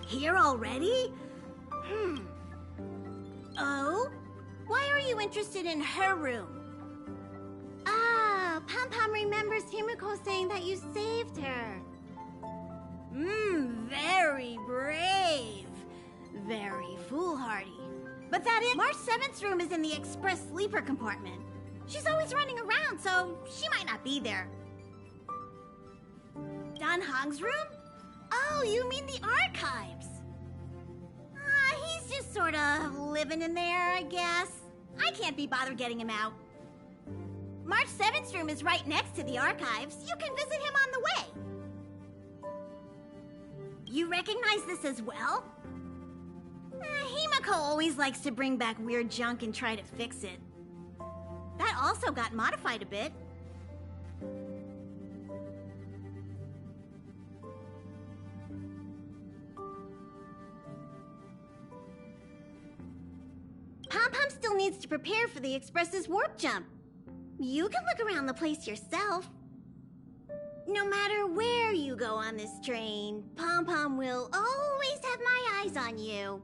Here already? Oh? Why are you interested in her room? Ah, Pom-Pom remembers Himiko saying that you saved her. Very brave. Very foolhardy. But that is... March 7th's room is in the express sleeper compartment. She's always running around, so she might not be there. Dan Hong's room? Oh, you mean the archives. He's just sort of living in there, I guess. I can't be bothered getting him out. March 7th's room is right next to the archives. You can visit him on the way. You recognize this as well? Himiko always likes to bring back weird junk and try to fix it. That also got modified a bit. Pom-Pom still needs to prepare for the Express's warp jump. You can look around the place yourself. No matter where you go on this train, Pom-Pom will always have my eyes on you.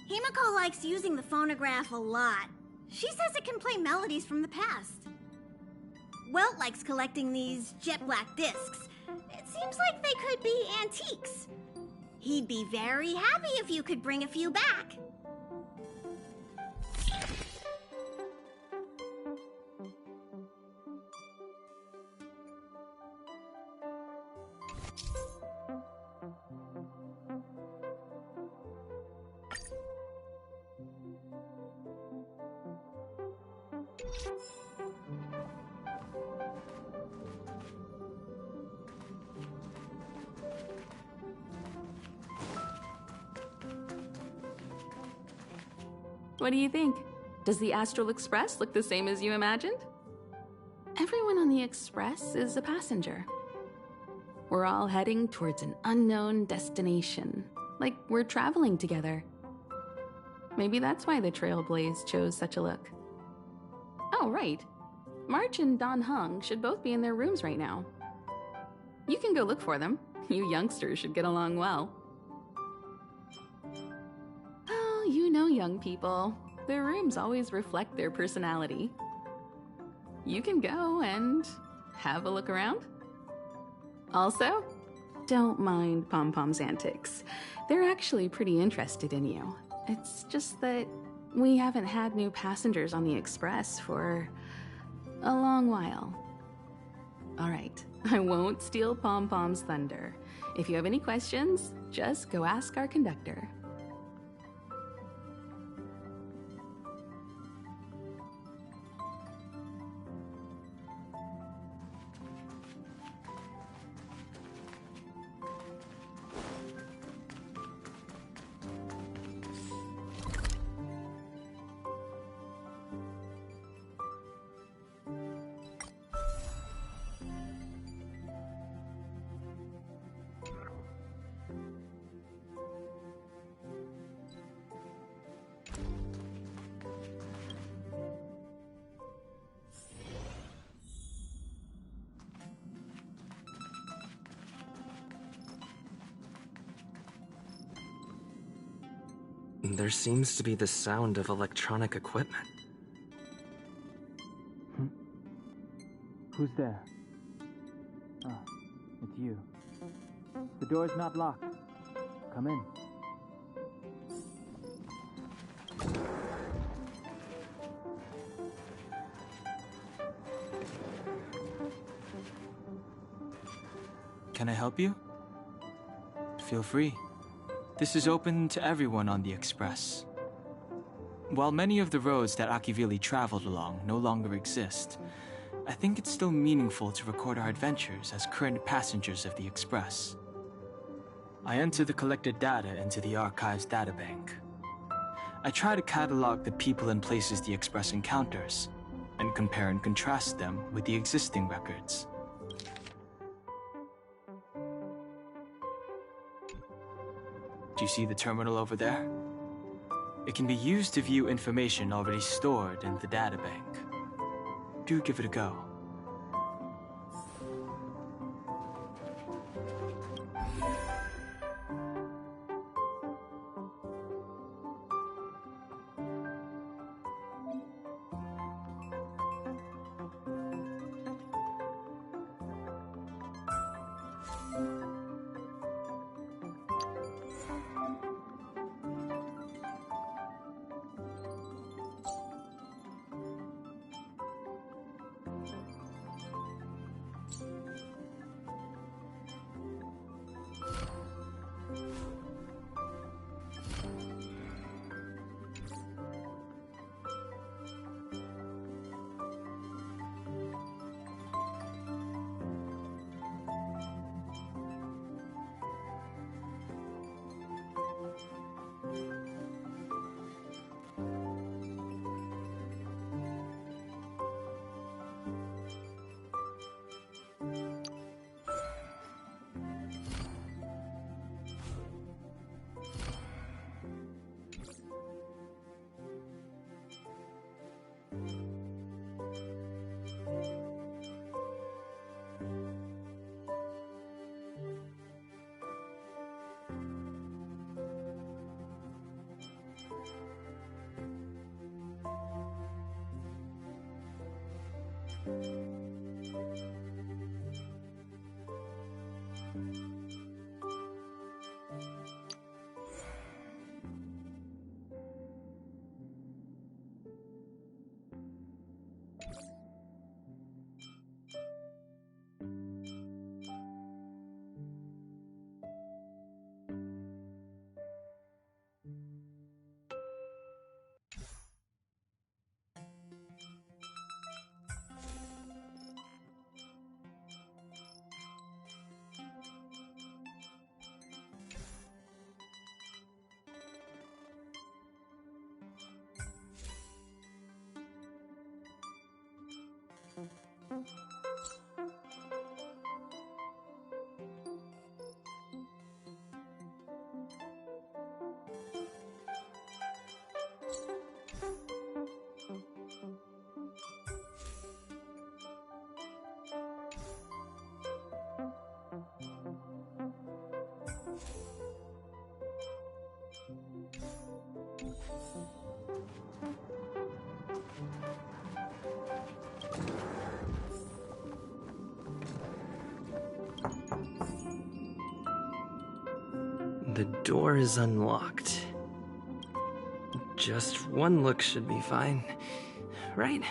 Himiko likes using the phonograph a lot. She says it can play melodies from the past. Welt likes collecting these jet black discs. It seems like they could be antiques. He'd be very happy if you could bring a few back. What do you think? Does the Astral Express look the same as you imagined? Everyone on the Express is a passenger. We're all heading towards an unknown destination, like we're traveling together. Maybe that's why the Trailblaze chose such a look. Oh, right. March and Don Hung should both be in their rooms right now. You can go look for them. You youngsters should get along well. Oh, you know young people. Their rooms always reflect their personality. You can go and have a look around. Also, don't mind Pom-Pom's antics. They're actually pretty interested in you. It's just that we haven't had new passengers on the Express for a long while. All right, I won't steal Pom-Pom's thunder. If you have any questions, just go ask our conductor. There seems to be the sound of electronic equipment. Who's there? Ah, it's you. The door's not locked. Come in. Can I help you? Feel free. This is open to everyone on the Express. While many of the roads that Akivili traveled along no longer exist, I think it's still meaningful to record our adventures as current passengers of the Express. I enter the collected data into the Archives databank. I try to catalog the people and places the Express encounters, and compare and contrast them with the existing records. Do you see the terminal over there? It can be used to view information already stored in the databank. Do give it a go. The door is unlocked. Just one look should be fine, right?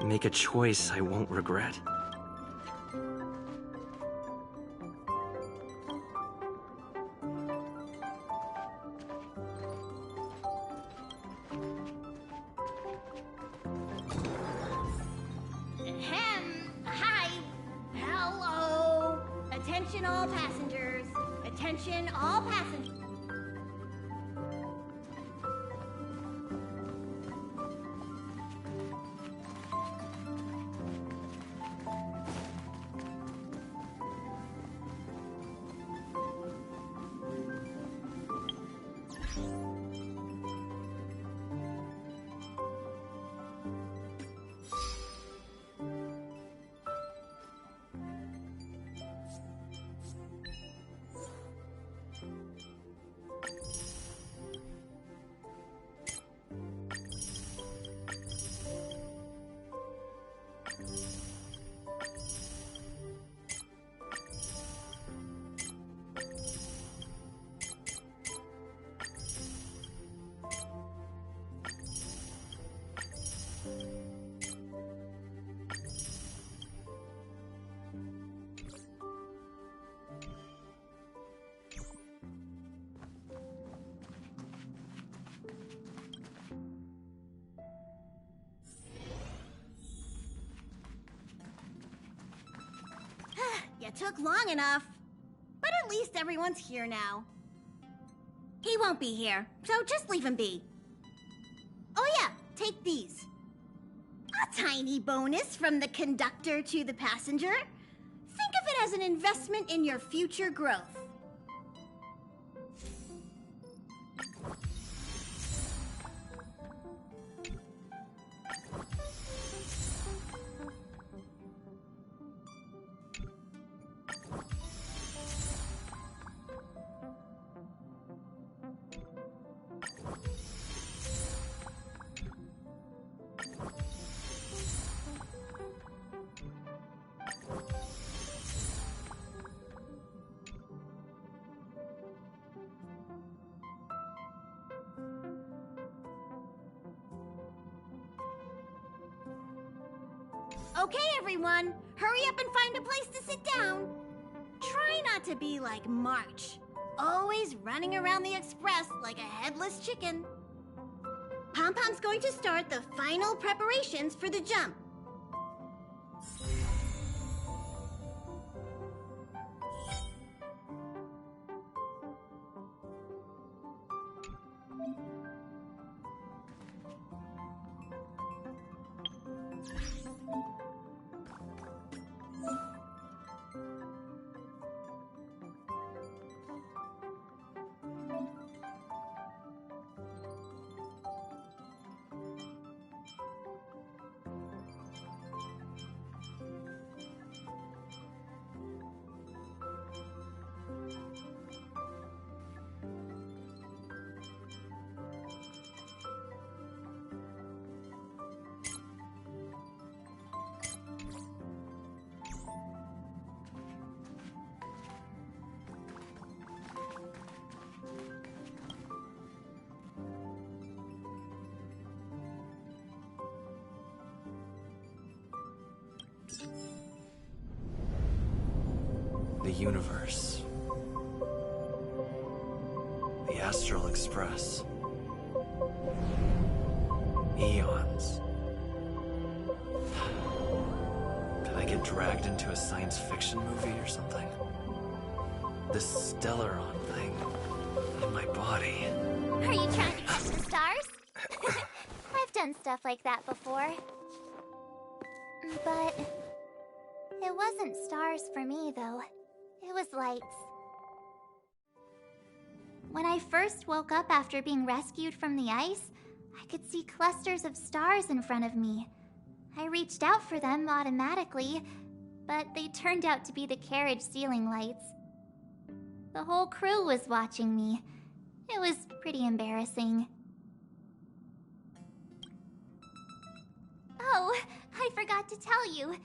Make a choice I won't regret. Hi. Hello. Attention all passengers. Attention all passengers. took long enough. But at least everyone's here now. He won't be here, so just leave him be. Oh yeah, take these. A tiny bonus from the conductor to the passenger. Think of it as an investment in your future growth. Okay, everyone, hurry up and find a place to sit down. Try not to be like March, always running around the express like a headless chicken. Pom-Pom's going to start the final preparations for the jump. The universe. The Astral Express. Eons. Did I get dragged into a science fiction movie or something? This Stellaron thing in my body. Are you trying to catch the stars? I've done stuff like that before. But it wasn't stars for me, though. It was lights. When I first woke up after being rescued from the ice, I could see clusters of stars in front of me. I reached out for them automatically, but they turned out to be the carriage ceiling lights. The whole crew was watching me. It was pretty embarrassing. Oh, I forgot to tell you.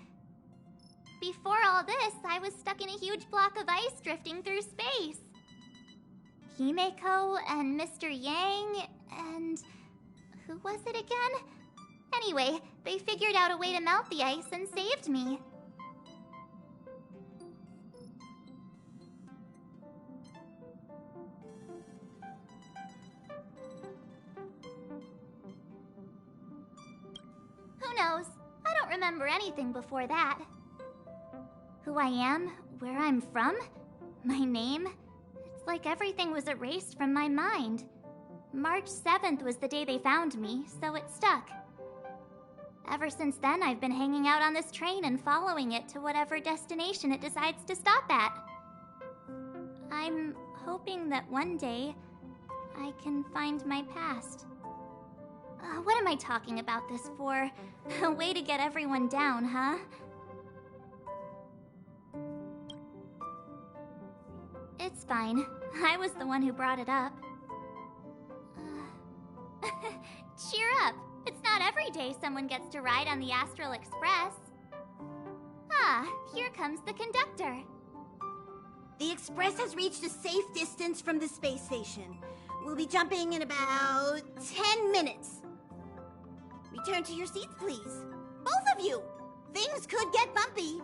Before all this, I was stuck in a huge block of ice drifting through space. Himeko and Mr. Yang and... who was it again? Anyway, they figured out a way to melt the ice and saved me. Who knows? I don't remember anything before that. Who I am, where I'm from, my name, it's like everything was erased from my mind. March 7th was the day they found me, so it stuck. Ever since then, I've been hanging out on this train and following it to whatever destination it decides to stop at. I'm hoping that one day, I can find my past. What am I talking about this for? A way to get everyone down, huh? It's fine. I was the one who brought it up. Cheer up! It's not every day someone gets to ride on the Astral Express. Ah, here comes the conductor. The Express has reached a safe distance from the space station. We'll be jumping in about 10 minutes. Return to your seats, please. Both of you! Things could get bumpy.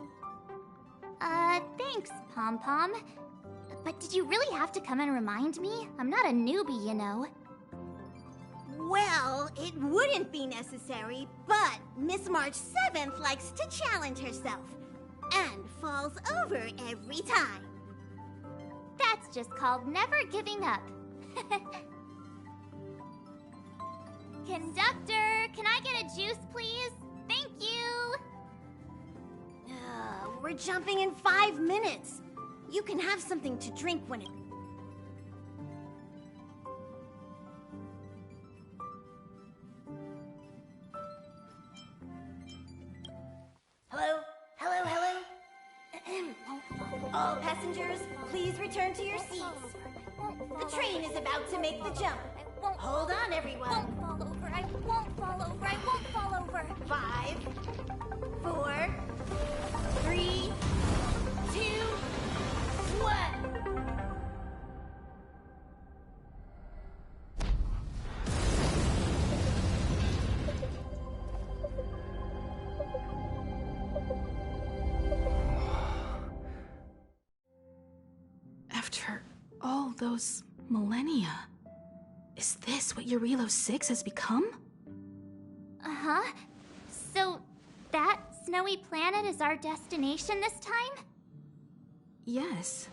Thanks, Pom-Pom. But did you really have to come and remind me? I'm not a newbie, you know. Well, it wouldn't be necessary, but Miss March 7th likes to challenge herself. and falls over every time. That's just called never giving up. Conductor, can I get a juice, please? Thank you! We're jumping in 5 minutes. You can have something to drink when it... Hello? Hello, hello? All passengers, please return to your seats. The train is about to make the jump. Hold on, everyone. I won't fall over. I won't fall over. I won't fall over. 5, 4, 3, 2, 1. After all those millennia, is this what Eurilo 6 has become? Uh-huh. So, that snowy planet is our destination this time? Yes.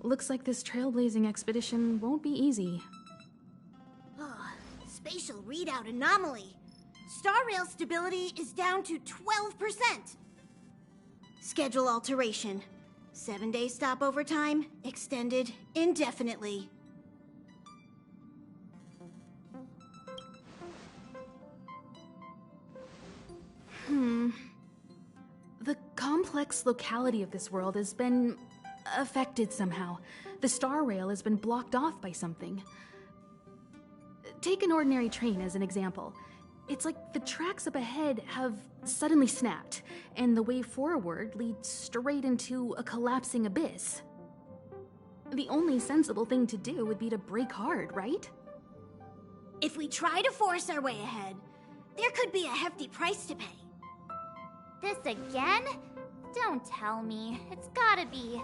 Looks like this trailblazing expedition won't be easy. Spatial readout anomaly. Star rail stability is down to 12%. Schedule alteration. 7-day stopover time extended indefinitely. The complex locality of this world has been affected somehow. The star rail has been blocked off by something. Take an ordinary train as an example. It's like the tracks up ahead have suddenly snapped, and the way forward leads straight into a collapsing abyss. The only sensible thing to do would be to brake hard, right? If we try to force our way ahead, there could be a hefty price to pay. This again? Don't tell me. It's gotta be.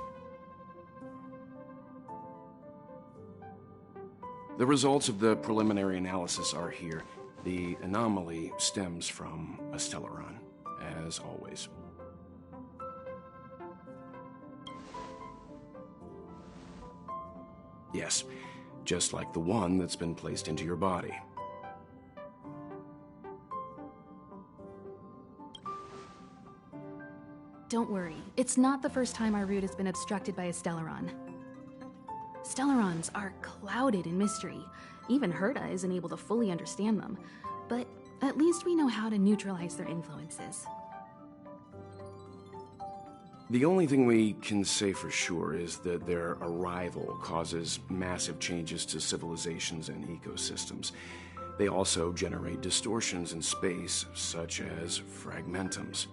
The results of the preliminary analysis are here. The anomaly stems from a Stellaron, as always. Yes, just like the one that's been placed into your body. Don't worry, it's not the first time our route has been obstructed by a Stellaron. Stellarons are clouded in mystery. Even Herta isn't able to fully understand them. But at least we know how to neutralize their influences. The only thing we can say for sure is that their arrival causes massive changes to civilizations and ecosystems. They also generate distortions in space, such as fragmentums.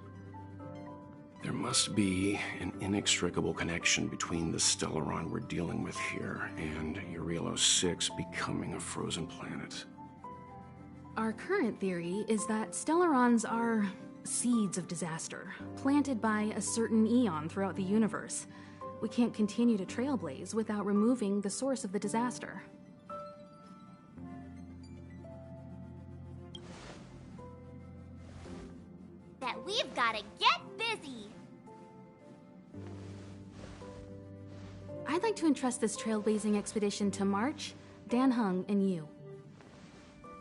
There must be an inextricable connection between the Stellaron we're dealing with here and Eurilo 6 becoming a frozen planet. Our current theory is that Stellarons are seeds of disaster, planted by a certain eon throughout the universe. We can't continue to trailblaze without removing the source of the disaster. That we've gotta get busy! I'd like to entrust this trailblazing expedition to March, Dan Heng, and you.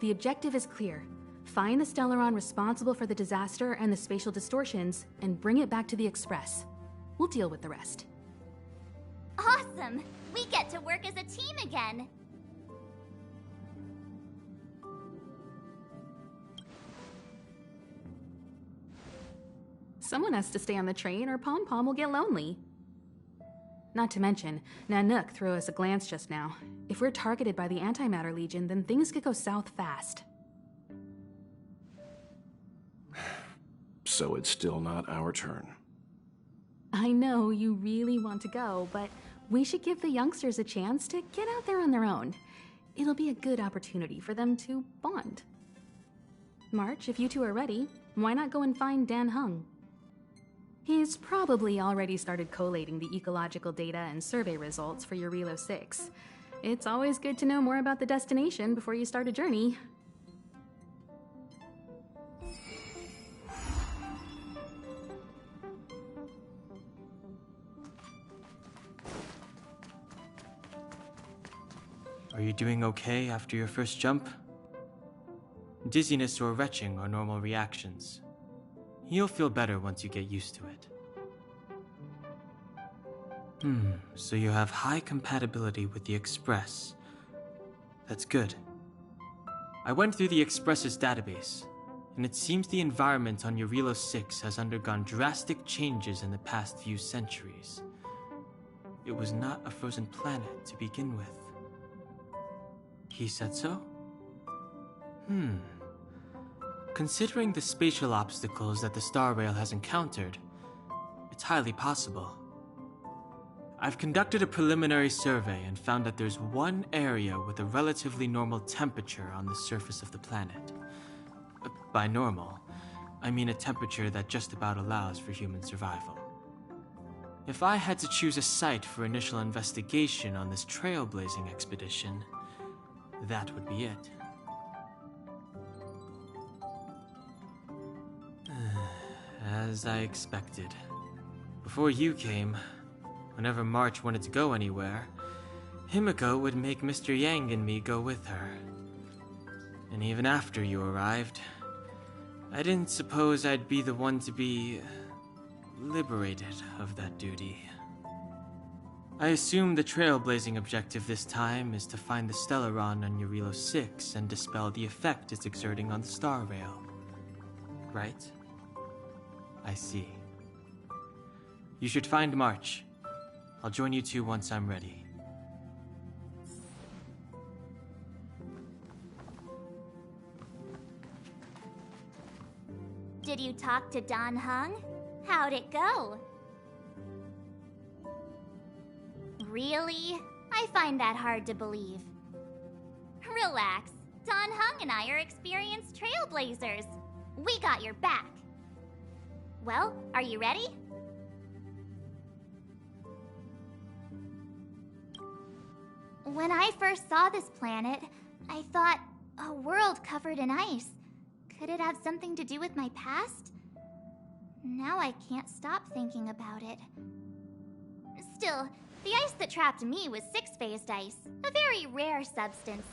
The objective is clear. Find the Stellaron responsible for the disaster and the spatial distortions, and bring it back to the Express. We'll deal with the rest. Awesome! We get to work as a team again! Someone has to stay on the train or Pom Pom will get lonely. Not to mention, Nanook threw us a glance just now. If we're targeted by the Antimatter Legion, then things could go south fast. So it's still not our turn. I know you really want to go, but we should give the youngsters a chance to get out there on their own. It'll be a good opportunity for them to bond. March, if you two are ready, why not go and find Dan Heng? He's probably already started collating the ecological data and survey results for Eurilo 6. It's always good to know more about the destination before you start a journey. Are you doing okay after your first jump? Dizziness or retching are normal reactions. You'll feel better once you get used to it. So you have high compatibility with the Express. That's good. I went through the Express's database, and it seems the environment on Eurilo 6 has undergone drastic changes in the past few centuries. It was not a frozen planet to begin with. He said so? Considering the spatial obstacles that the Star Rail has encountered, it's highly possible. I've conducted a preliminary survey and found that there's one area with a relatively normal temperature on the surface of the planet. By normal, I mean a temperature that just about allows for human survival. If I had to choose a site for initial investigation on this trailblazing expedition, that would be it. As I expected. Before you came, whenever March wanted to go anywhere, Himiko would make Mr. Yang and me go with her. And even after you arrived, I didn't suppose I'd be the one to be liberated of that duty. I assume the trailblazing objective this time is to find the Stellaron on Eurilo 6 and dispel the effect it's exerting on the Star Rail. Right? I see. You should find March. I'll join you two once I'm ready. Did you talk to Dan Heng? How'd it go? Really? I find that hard to believe. Relax. Dan Heng and I are experienced trailblazers. We got your back. Well, are you ready? When I first saw this planet, I thought, a world covered in ice. Could it have something to do with my past? Now I can't stop thinking about it. Still, the ice that trapped me was six-phased ice, a very rare substance.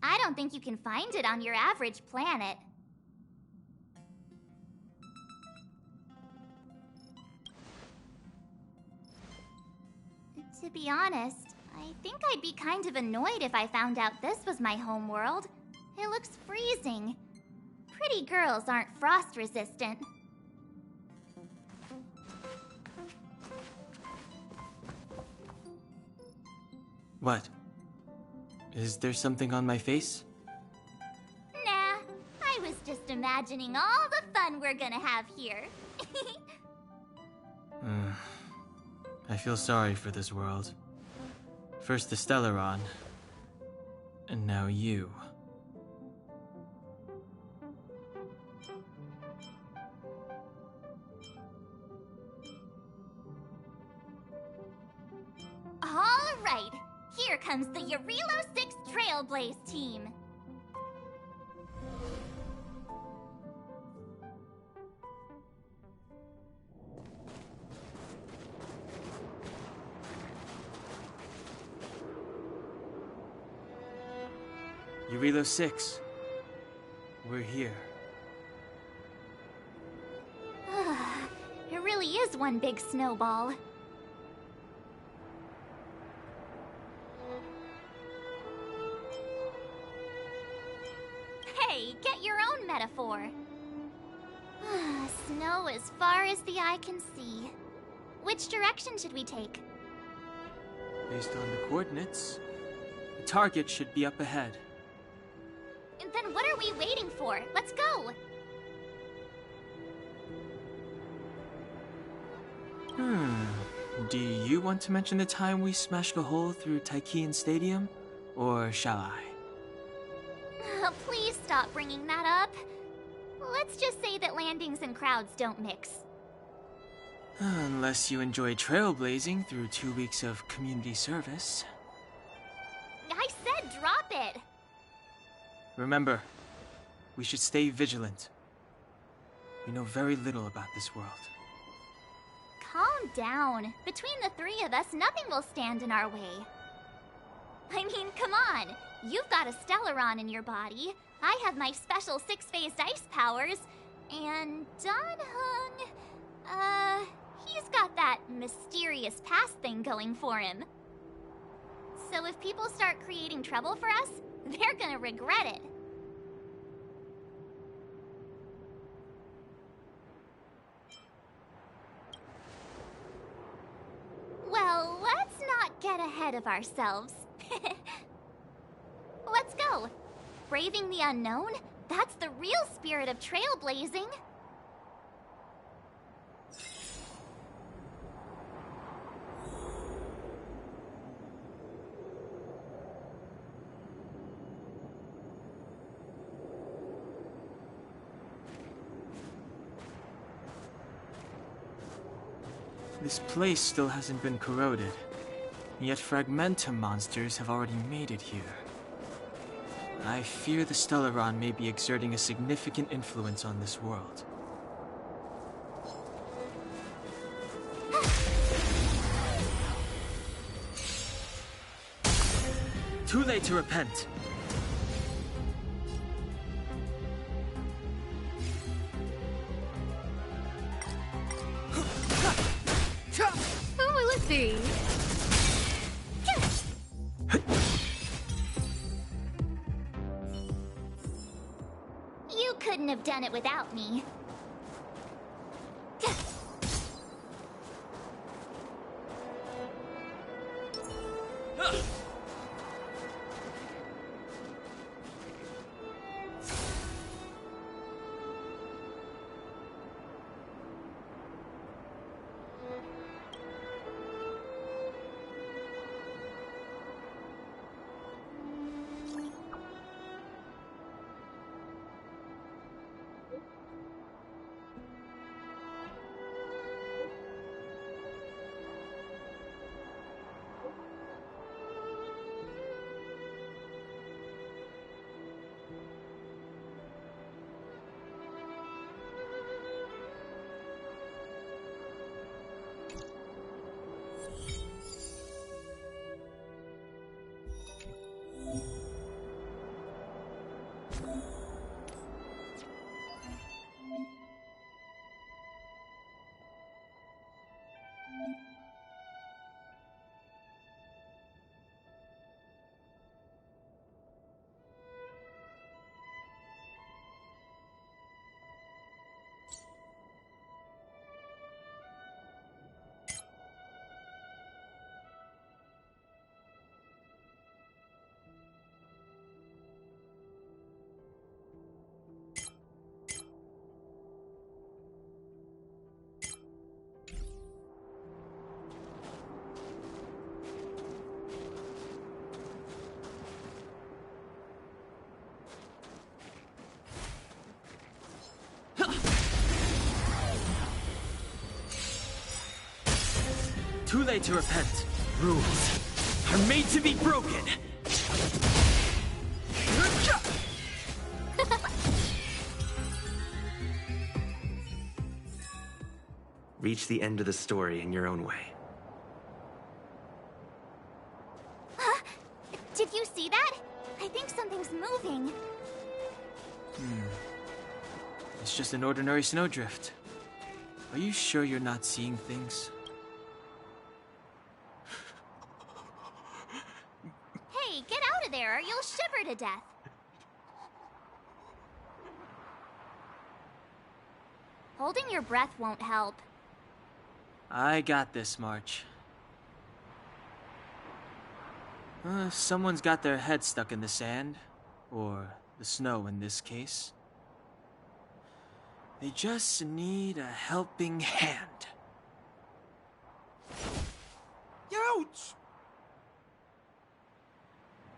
I don't think you can find it on your average planet. To be honest, I think I'd be kind of annoyed if I found out this was my home world. It looks freezing. Pretty girls aren't frost resistant. What? Is there something on my face? Nah, I was just imagining all the fun we're gonna have here. I feel sorry for this world. First the Stellaron, and now you. All right, here comes the Eurilo 6 Trailblaze team. Eurilo 6. We're here. It really is one big snowball. Hey, get your own metaphor. Snow as far as the eye can see. Which direction should we take? Based on the coordinates, the target should be up ahead. Then what are we waiting for? Let's go! Do you want to mention the time we smashed a hole through Taikian Stadium? Or shall I? Please stop bringing that up. Let's just say that landings and crowds don't mix. Unless you enjoy trailblazing through 2 weeks of community service. I said drop it! Remember, we should stay vigilant. We know very little about this world. Calm down. Between the three of us, nothing will stand in our way. I mean, come on. You've got a Stellaron in your body. I have my special six-phased ice powers. And Dan-hung, he's got that mysterious past thing going for him. So if people start creating trouble for us, they're gonna regret it. Well, let's not get ahead of ourselves. Let's go. Braving the unknown? That's the real spirit of trailblazing. This place still hasn't been corroded, yet fragmentum monsters have already made it here. I fear the Stellaron may be exerting a significant influence on this world. Too late to repent. Who will it be? You couldn't have done it without me. Too late to repent. Rules are made to be broken. Reach the end of the story in your own way. Huh? Did you see that? I think something's moving. It's just an ordinary snowdrift. Are you sure you're not seeing things? Hey, get out of there or you'll shiver to death. Holding your breath won't help. I got this, March. Someone's got their head stuck in the sand, or the snow in this case. They just need a helping hand. Ouch!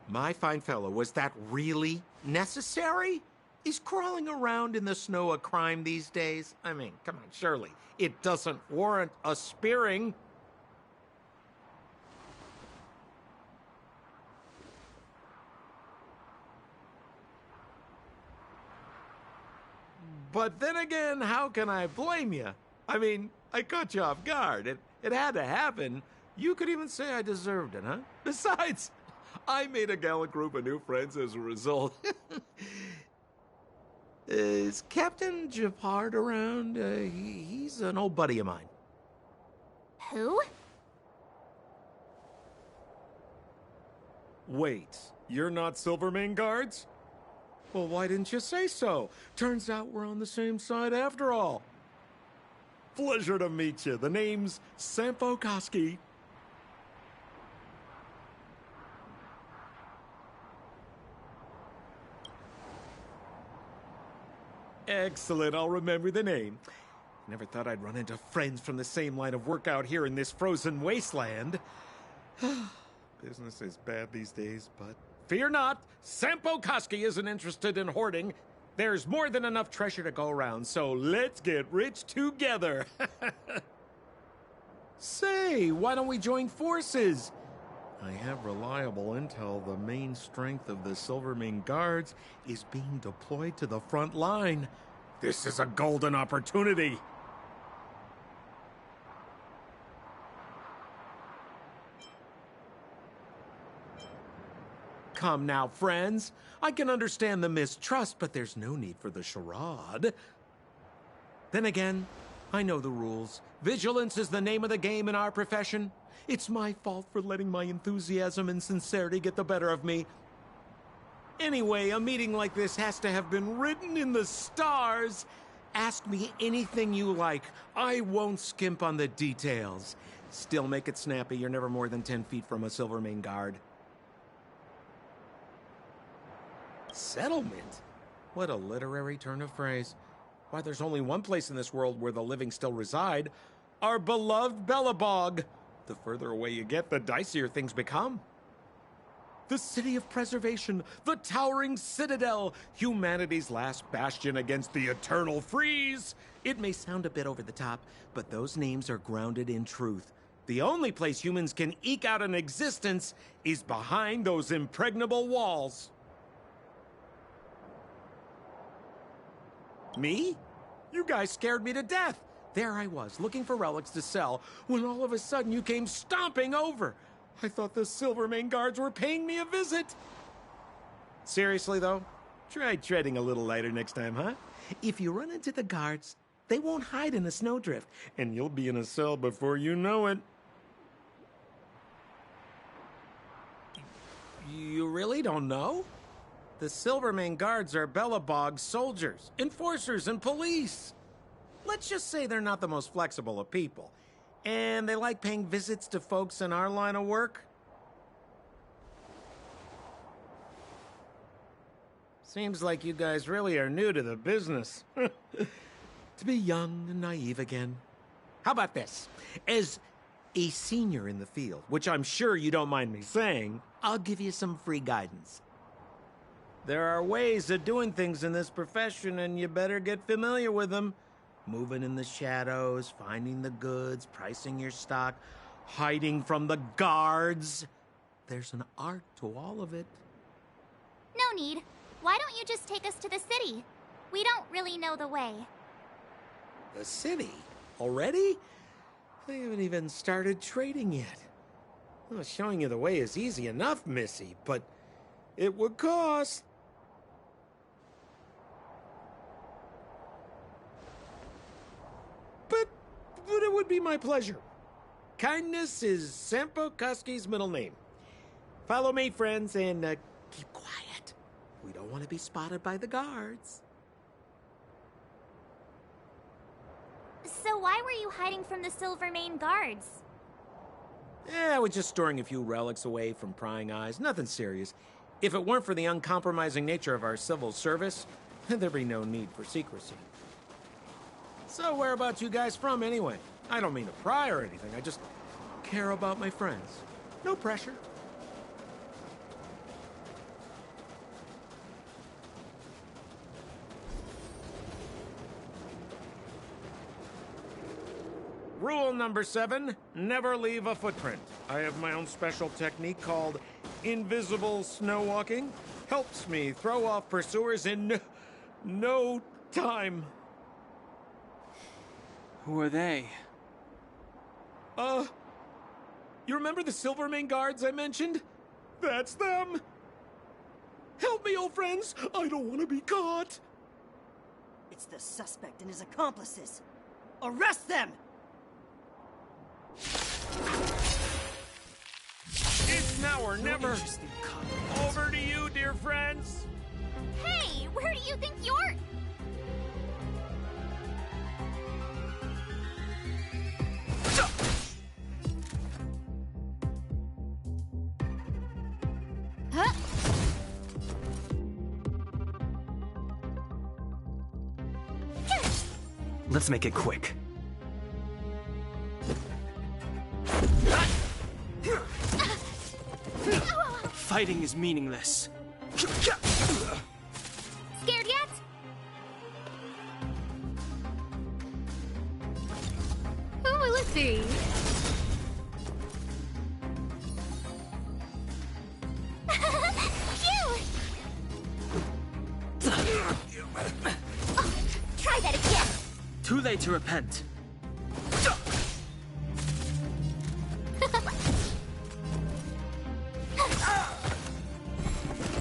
My fine fellow, was that really necessary? Is crawling around in the snow a crime these days? I mean, come on, surely. It doesn't warrant a spearing. But then again, how can I blame you? I mean, I caught you off guard. It had to happen. You could even say I deserved it, huh? Besides, I made a gallant group of new friends as a result. Is Captain Japard around? He's an old buddy of mine. Who? Wait, you're not Silvermane guards? Well, why didn't you say so? Turns out we're on the same side after all. Pleasure to meet you. The name's Sampo Koski. Excellent, I'll remember the name. Never thought I'd run into friends from the same line of work out here in this frozen wasteland. Business is bad these days, but fear not, Sampo Koski isn't interested in hoarding. There's more than enough treasure to go around, so let's get rich together. Say, why don't we join forces? I have reliable intel the main strength of the Silvermane guards is being deployed to the front line. This is a golden opportunity. Come now, friends. I can understand the mistrust, but there's no need for the charade. Then again, I know the rules. Vigilance is the name of the game in our profession. It's my fault for letting my enthusiasm and sincerity get the better of me. Anyway, a meeting like this has to have been written in the stars. Ask me anything you like. I won't skimp on the details. Still make it snappy. You're never more than 10 feet from a Silvermane guard. Settlement? What a literary turn of phrase. Why, there's only one place in this world where the living still reside. Our beloved Bellabog. The further away you get, the dicier things become. The city of preservation, the towering citadel, humanity's last bastion against the eternal freeze. It may sound a bit over the top, but those names are grounded in truth. The only place humans can eke out an existence is behind those impregnable walls. Me? You guys scared me to death. There I was, looking for relics to sell, when all of a sudden you came stomping over. I thought the Silvermane guards were paying me a visit. Seriously, though, try treading a little lighter next time, huh? If you run into the guards, they won't hide in a snowdrift, and you'll be in a cell before you know it. You really don't know? The Silvermane guards are Bellabog's soldiers, enforcers, and police. Let's just say they're not the most flexible of people. And they like paying visits to folks in our line of work. Seems like you guys really are new to the business. To be young and naive again. How about this? As a senior in the field, which I'm sure you don't mind me saying, I'll give you some free guidance. There are ways of doing things in this profession, and you better get familiar with them. Moving in the shadows, finding the goods, pricing your stock, hiding from the guards. There's an art to all of it. No need. Why don't you just take us to the city? We don't really know the way. The city? Already? I haven't even started trading yet. Well, showing you the way is easy enough, Missy, but it would cost. But it would be my pleasure. Kindness is Sampo Koski's middle name. Follow me, friends, and keep quiet. We don't want to be spotted by the guards. So why were you hiding from the Silvermane guards? I was just storing a few relics away from prying eyes. Nothing serious. If it weren't for the uncompromising nature of our civil service, there'd be no need for secrecy. So whereabouts you guys from, anyway? I don't mean to pry or anything. I just care about my friends. No pressure. Rule number 7, never leave a footprint. I have my own special technique called invisible snow walking. Helps me throw off pursuers in no time. Who are they? You remember the Silvermane guards I mentioned? That's them! Help me, old friends! I don't want to be caught! It's the suspect and his accomplices. Arrest them! It's now or never! Interesting comment. Over to you, dear friends! Hey, where do you think you're... Huh? Let's make it quick. Fighting is meaningless. Scared yet? Oh, let's see. Try that again. Too late to repent.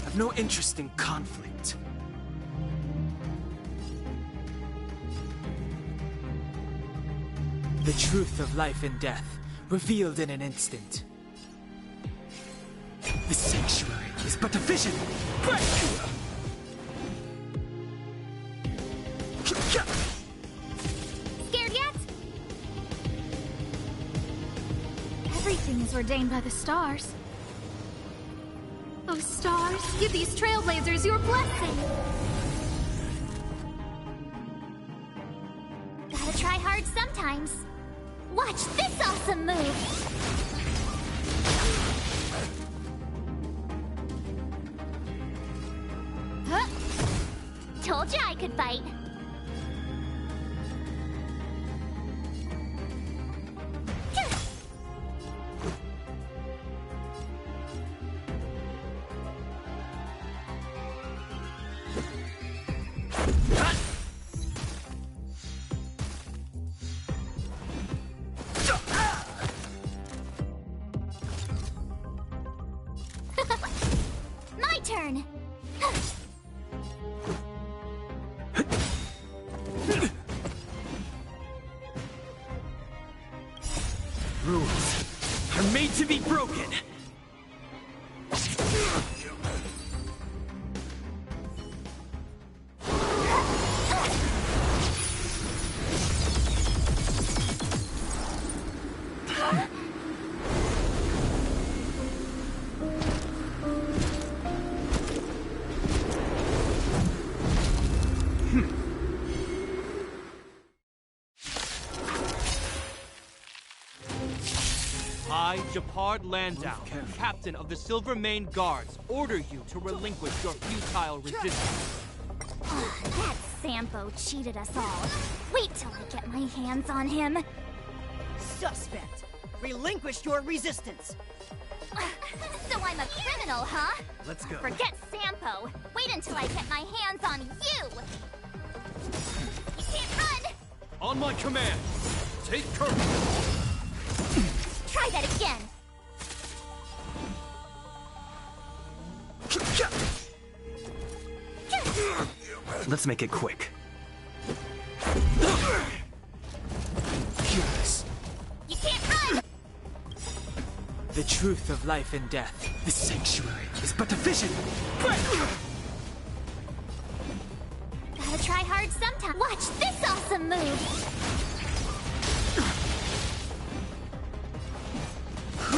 I've no interest in conflict. The truth of life and death, revealed in an instant. The sanctuary is but a vision. Scared yet? Everything is ordained by the stars. Oh, stars, give these trailblazers your blessing. Gotta try hard sometimes. Watch this awesome move. Huh? Told you I could fight. My turn. Rules are made to be broken. I, Japard Landau, captain of the Silver Mane Guards, order you to relinquish your futile resistance. That Sampo cheated us all. Wait till I get my hands on him. Suspect, relinquish your resistance. So I'm a criminal, huh? Let's go. Forget Sampo. Wait until I get my hands on you. You can't run. On my command, take courage. Try that again. Let's make it quick. Curious. You can't run. The truth of life and death. The sanctuary is but a vision. Gotta try hard sometime. Watch this awesome move. Phew!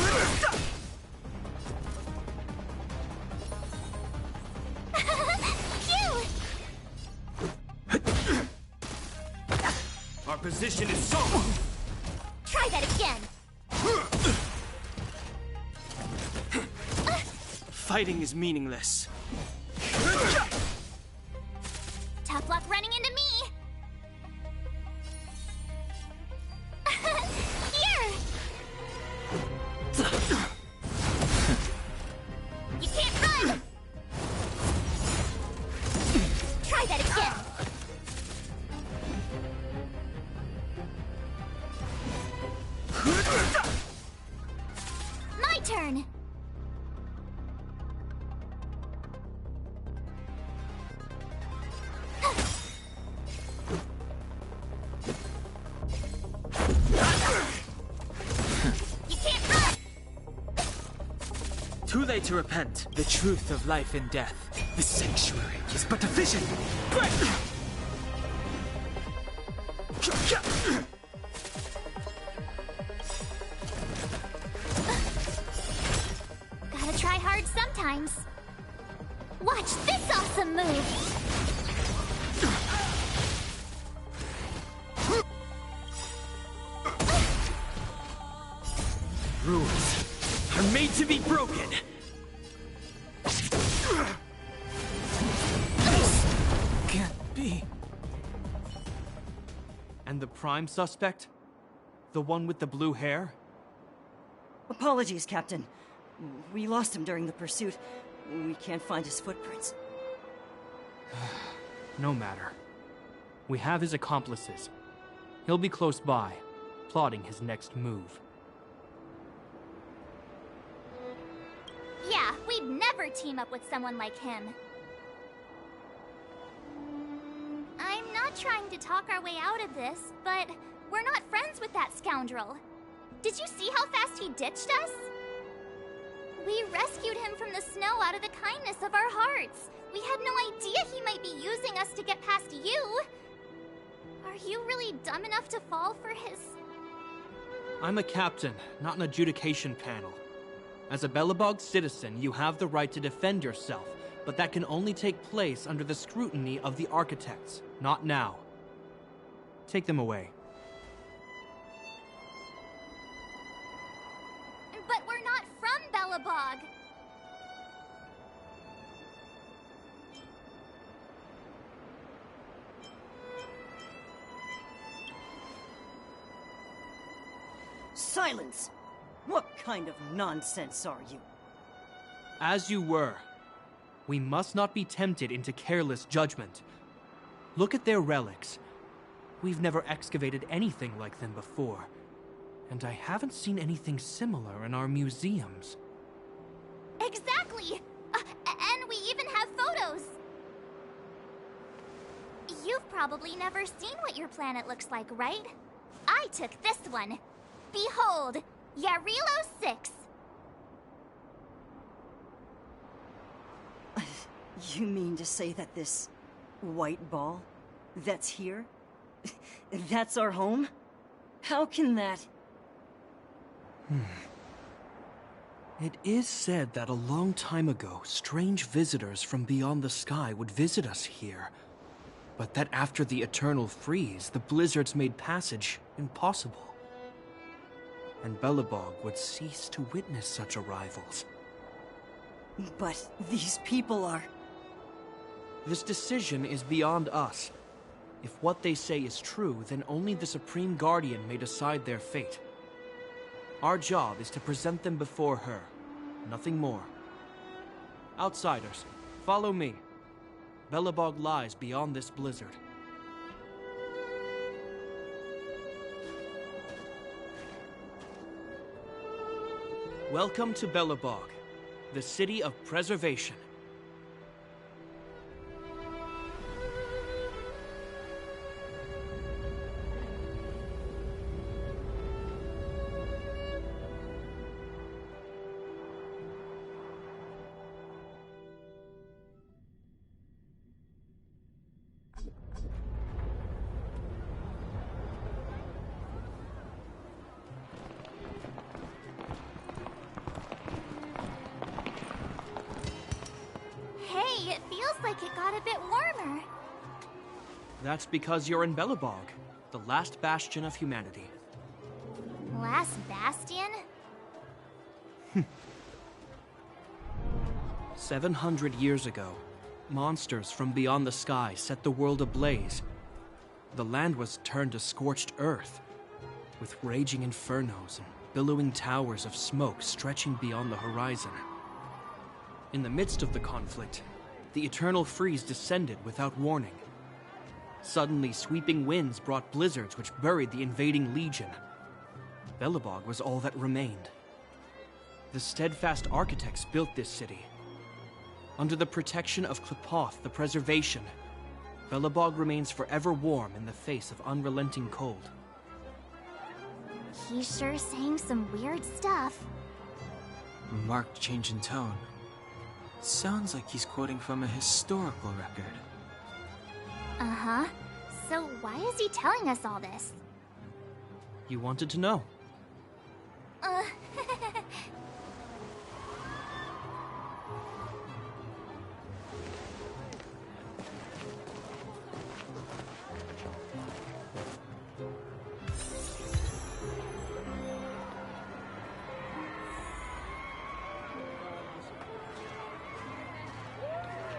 Our position is so... Try that again. Fighting is meaningless. Tough luck running into me. Here. You can't run. Try that again. My turn. Too late to repent. The truth of life and death. The sanctuary is but a vision. Gotta try hard sometimes. Watch this awesome move! Rules are made to be broken. Can't be. And the prime suspect? The one with the blue hair? Apologies, Captain. We lost him during the pursuit. We can't find his footprints. No matter. We have his accomplices. He'll be close by, plotting his next move. Yeah, we'd never team up with someone like him. I'm not trying to talk our way out of this, but we're not friends with that scoundrel. Did you see how fast he ditched us? We rescued him from the snow out of the kindness of our hearts. We had no idea he might be using us to get past you. Are you really dumb enough to fall for his... I'm a captain, not an adjudication panel. As a Belobog citizen, you have the right to defend yourself, but that can only take place under the scrutiny of the architects, not now. Take them away. But we're not from Belobog. Silence! What kind of nonsense are you? As you were. We must not be tempted into careless judgment. Look at their relics. We've never excavated anything like them before, and I haven't seen anything similar in our museums. Exactly! And we even have photos! You've probably never seen what your planet looks like, right? I took this one. Behold, Yarilo 6. You mean to say that this white ball that's here, that's our home? How can that... It is said that a long time ago, strange visitors from beyond the sky would visit us here. But that after the eternal freeze, the blizzards made passage impossible. And Belobog would cease to witness such arrivals. But these people are... This decision is beyond us. If what they say is true, then only the Supreme Guardian may decide their fate. Our job is to present them before her. Nothing more. Outsiders, follow me. Belobog lies beyond this blizzard. Welcome to Belobog, the city of preservation. Hey, it feels like it got a bit warmer. That's because you're in Belobog, the last bastion of humanity. Last bastion? 700 years ago, monsters from beyond the sky set the world ablaze. The land was turned to scorched earth, with raging infernos and billowing towers of smoke stretching beyond the horizon. In the midst of the conflict, the eternal freeze descended without warning. Suddenly, sweeping winds brought blizzards which buried the invading legion. Belobog was all that remained. The steadfast architects built this city. Under the protection of Klipoth, the preservation, Belobog remains forever warm in the face of unrelenting cold. He's sure saying some weird stuff. A marked change in tone. Sounds like he's quoting from a historical record. Uh-huh. So why is he telling us all this? You wanted to know. Uh...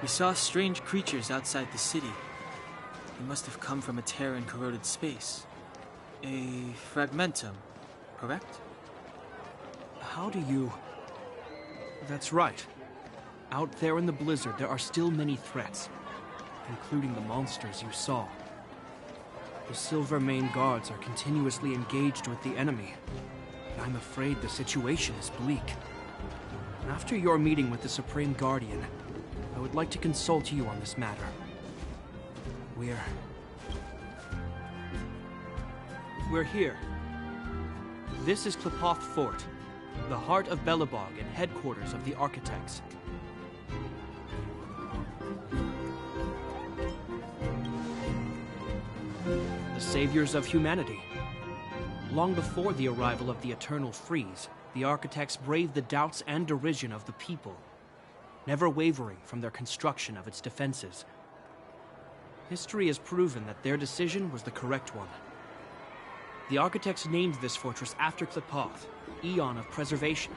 We saw strange creatures outside the city. They must have come from a tear in corroded space. A fragmentum, correct? How do you... That's right. Out there in the blizzard, there are still many threats, including the monsters you saw. The Silver Mane guards are continuously engaged with the enemy, and I'm afraid the situation is bleak. After your meeting with the Supreme Guardian, I would like to consult you on this matter. We're here. This is Klipoth Fort, the heart of Belobog and headquarters of the Architects. The saviors of humanity. Long before the arrival of the Eternal Freeze, the Architects braved the doubts and derision of the people, never wavering from their construction of its defenses. History has proven that their decision was the correct one. The Architects named this fortress after Klipoth, Eon of Preservation.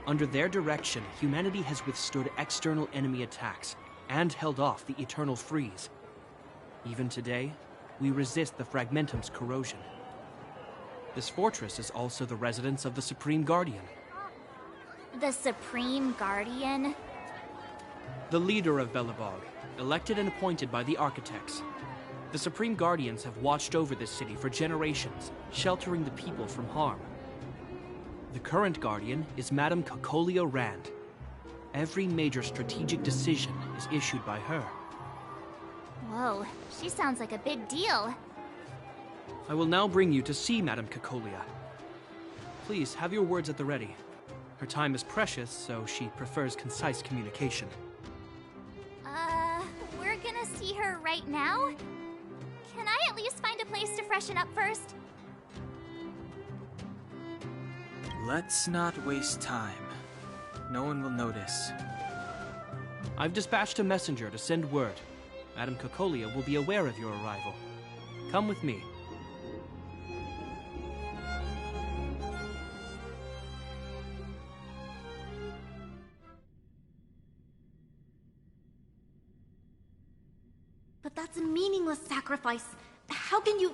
Under their direction, humanity has withstood external enemy attacks and held off the Eternal Freeze. Even today, we resist the Fragmentum's corrosion. This fortress is also the residence of the Supreme Guardian. The Supreme Guardian? The leader of Belobog, elected and appointed by the Architects. The Supreme Guardians have watched over this city for generations, sheltering the people from harm. The current Guardian is Madame Cocolia Rand. Every major strategic decision is issued by her. Whoa, she sounds like a big deal. I will now bring you to see Madame Cocolia. Please, have your words at the ready. Her time is precious, so she prefers concise communication. We're gonna see her right now? Can I at least find a place to freshen up first? Let's not waste time. No one will notice. I've dispatched a messenger to send word. Madame Cocolia will be aware of your arrival. Come with me. But that's a meaningless sacrifice. How can you...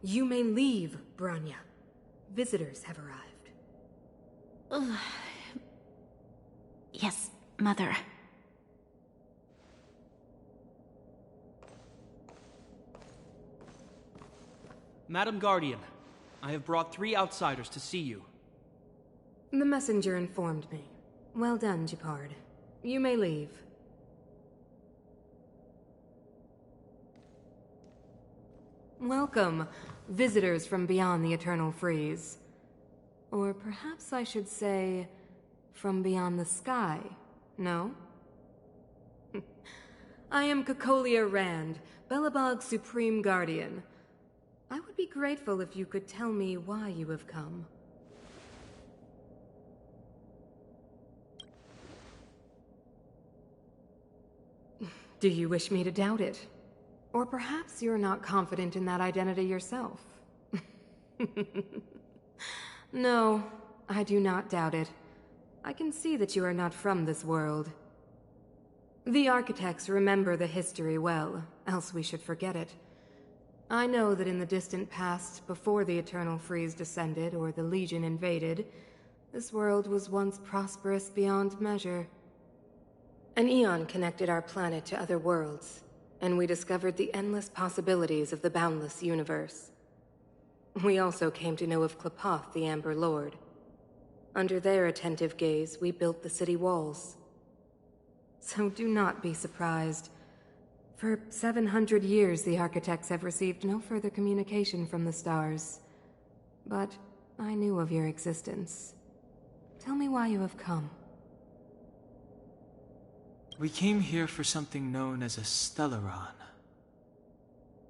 You may leave, Branya. Visitors have arrived. Yes, Mother. Madam Guardian, I have brought 3 outsiders to see you. The messenger informed me. Well done, Gepard. You may leave. Welcome, visitors from beyond the Eternal Freeze. Or perhaps I should say, from beyond the sky, no? I am Cocolia Rand, Belobog's Supreme Guardian. I would be grateful if you could tell me why you have come. Do you wish me to doubt it? Or perhaps you're not confident in that identity yourself? No, I do not doubt it. I can see that you are not from this world. The Architects remember the history well, else we should forget it. I know that in the distant past, before the Eternal Freeze descended or the Legion invaded, this world was once prosperous beyond measure. An eon connected our planet to other worlds, and we discovered the endless possibilities of the boundless universe. We also came to know of Klipoth, the Amber Lord. Under their attentive gaze, we built the city walls. So do not be surprised. For 700 years, the Architects have received no further communication from the stars. but I knew of your existence. Tell me why you have come. We came here for something known as a Stellaron.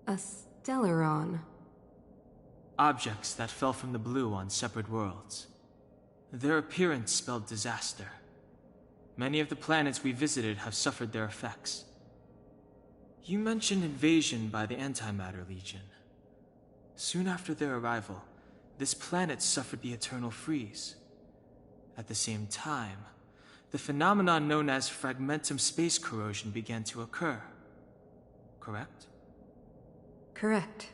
A Stellaron? Objects that fell from the blue on separate worlds. Their appearance spelled disaster. Many of the planets we visited have suffered their effects. You mentioned invasion by the Antimatter Legion. Soon after their arrival, this planet suffered the eternal freeze. At the same time, the phenomenon known as fragmentum space corrosion began to occur. Correct? Correct.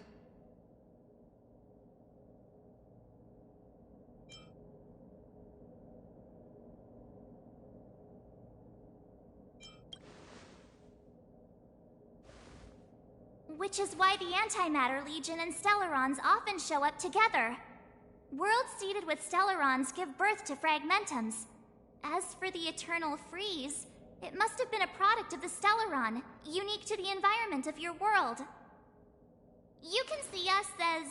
Which is why the Antimatter Legion and Stellarons often show up together. Worlds seeded with Stellarons give birth to fragmentums. As for the Eternal Freeze, it must have been a product of the Stellaron, unique to the environment of your world. You can see us as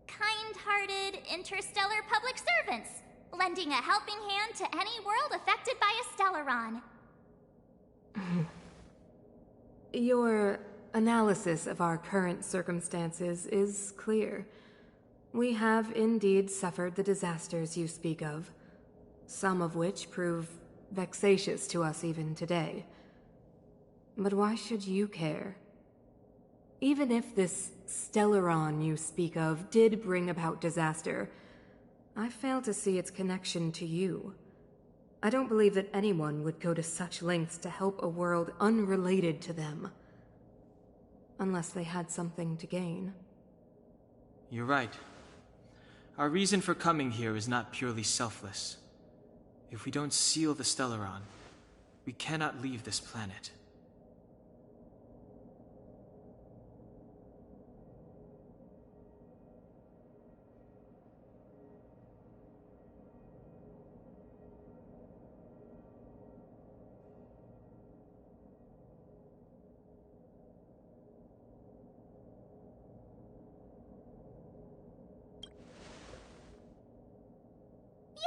kind-hearted interstellar public servants, lending a helping hand to any world affected by a Stellaron. Your analysis of our current circumstances is clear. We have indeed suffered the disasters you speak of, some of which prove vexatious to us even today. But why should you care? Even if this Stellaron you speak of did bring about disaster, I fail to see its connection to you. I don't believe that anyone would go to such lengths to help a world unrelated to them. Unless they had something to gain. You're right. Our reason for coming here is not purely selfless. If we don't seal the Stellaron, we cannot leave this planet.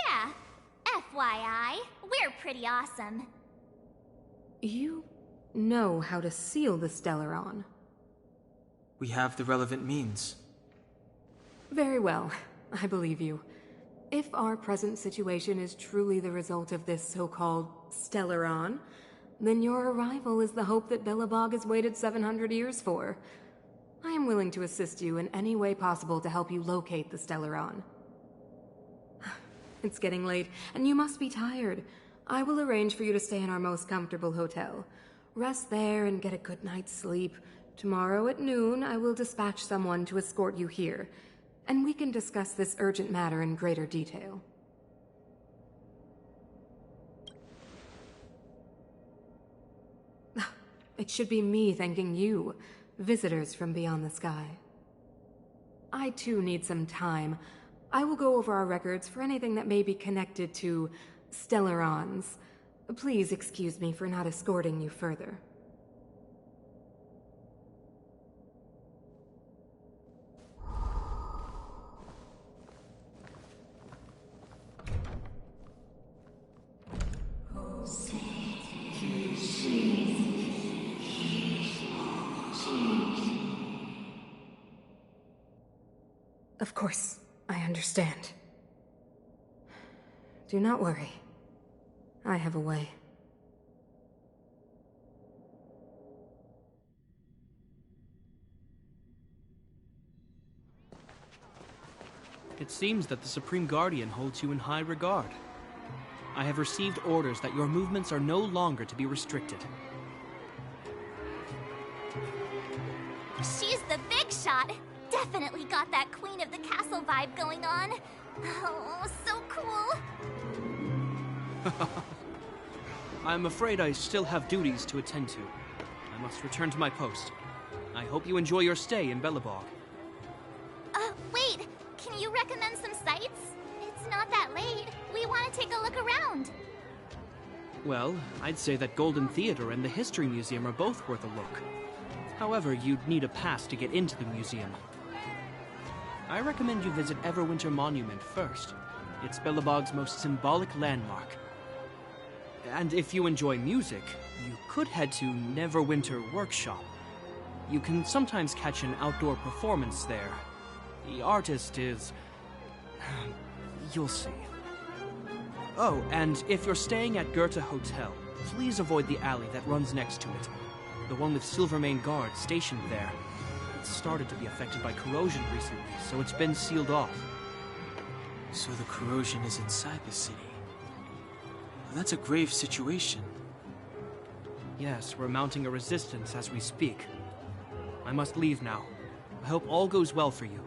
Yeah, FYI, we're pretty awesome. You know how to seal the Stellaron. We have the relevant means. Very well, I believe you. If our present situation is truly the result of this so-called Stellaron, then your arrival is the hope that Belobog has waited 700 years for. I am willing to assist you in any way possible to help you locate the Stellaron. It's getting late, and you must be tired. I will arrange for you to stay in our most comfortable hotel. Rest there and get a good night's sleep. Tomorrow at noon, I will dispatch someone to escort you here, and we can discuss this urgent matter in greater detail. It should be me thanking you, visitors from beyond the sky. I too need some time. I will go over our records for anything that may be connected to Stellarons. Please excuse me for not escorting you further. Of course, I understand. Do not worry. I have a way. It seems that the Supreme Guardian holds you in high regard. I have received orders that your movements are no longer to be restricted. She's the big shot. Definitely got that Queen of the Castle vibe going on. Oh, so cool. I'm afraid I still have duties to attend to. I must return to my post. I hope you enjoy your stay in Belobog. Wait. Can you recommend some sites? It's not that late. We want to take a look around. Well, I'd say that Golden Theater and the History Museum are both worth a look. However, you'd need a pass to get into the museum. I recommend you visit Everwinter Monument first. It's Billabog's most symbolic landmark. And if you enjoy music, you could head to Neverwinter Workshop. You can sometimes catch an outdoor performance there. The artist is... you'll see. Oh, and if you're staying at Goethe Hotel, please avoid the alley that runs next to it. The one with Silvermane guards stationed there. It's started to be affected by corrosion recently, so it's been sealed off. So the corrosion is inside the city. Well, that's a grave situation. Yes, we're mounting a resistance as we speak. I must leave now. I hope all goes well for you.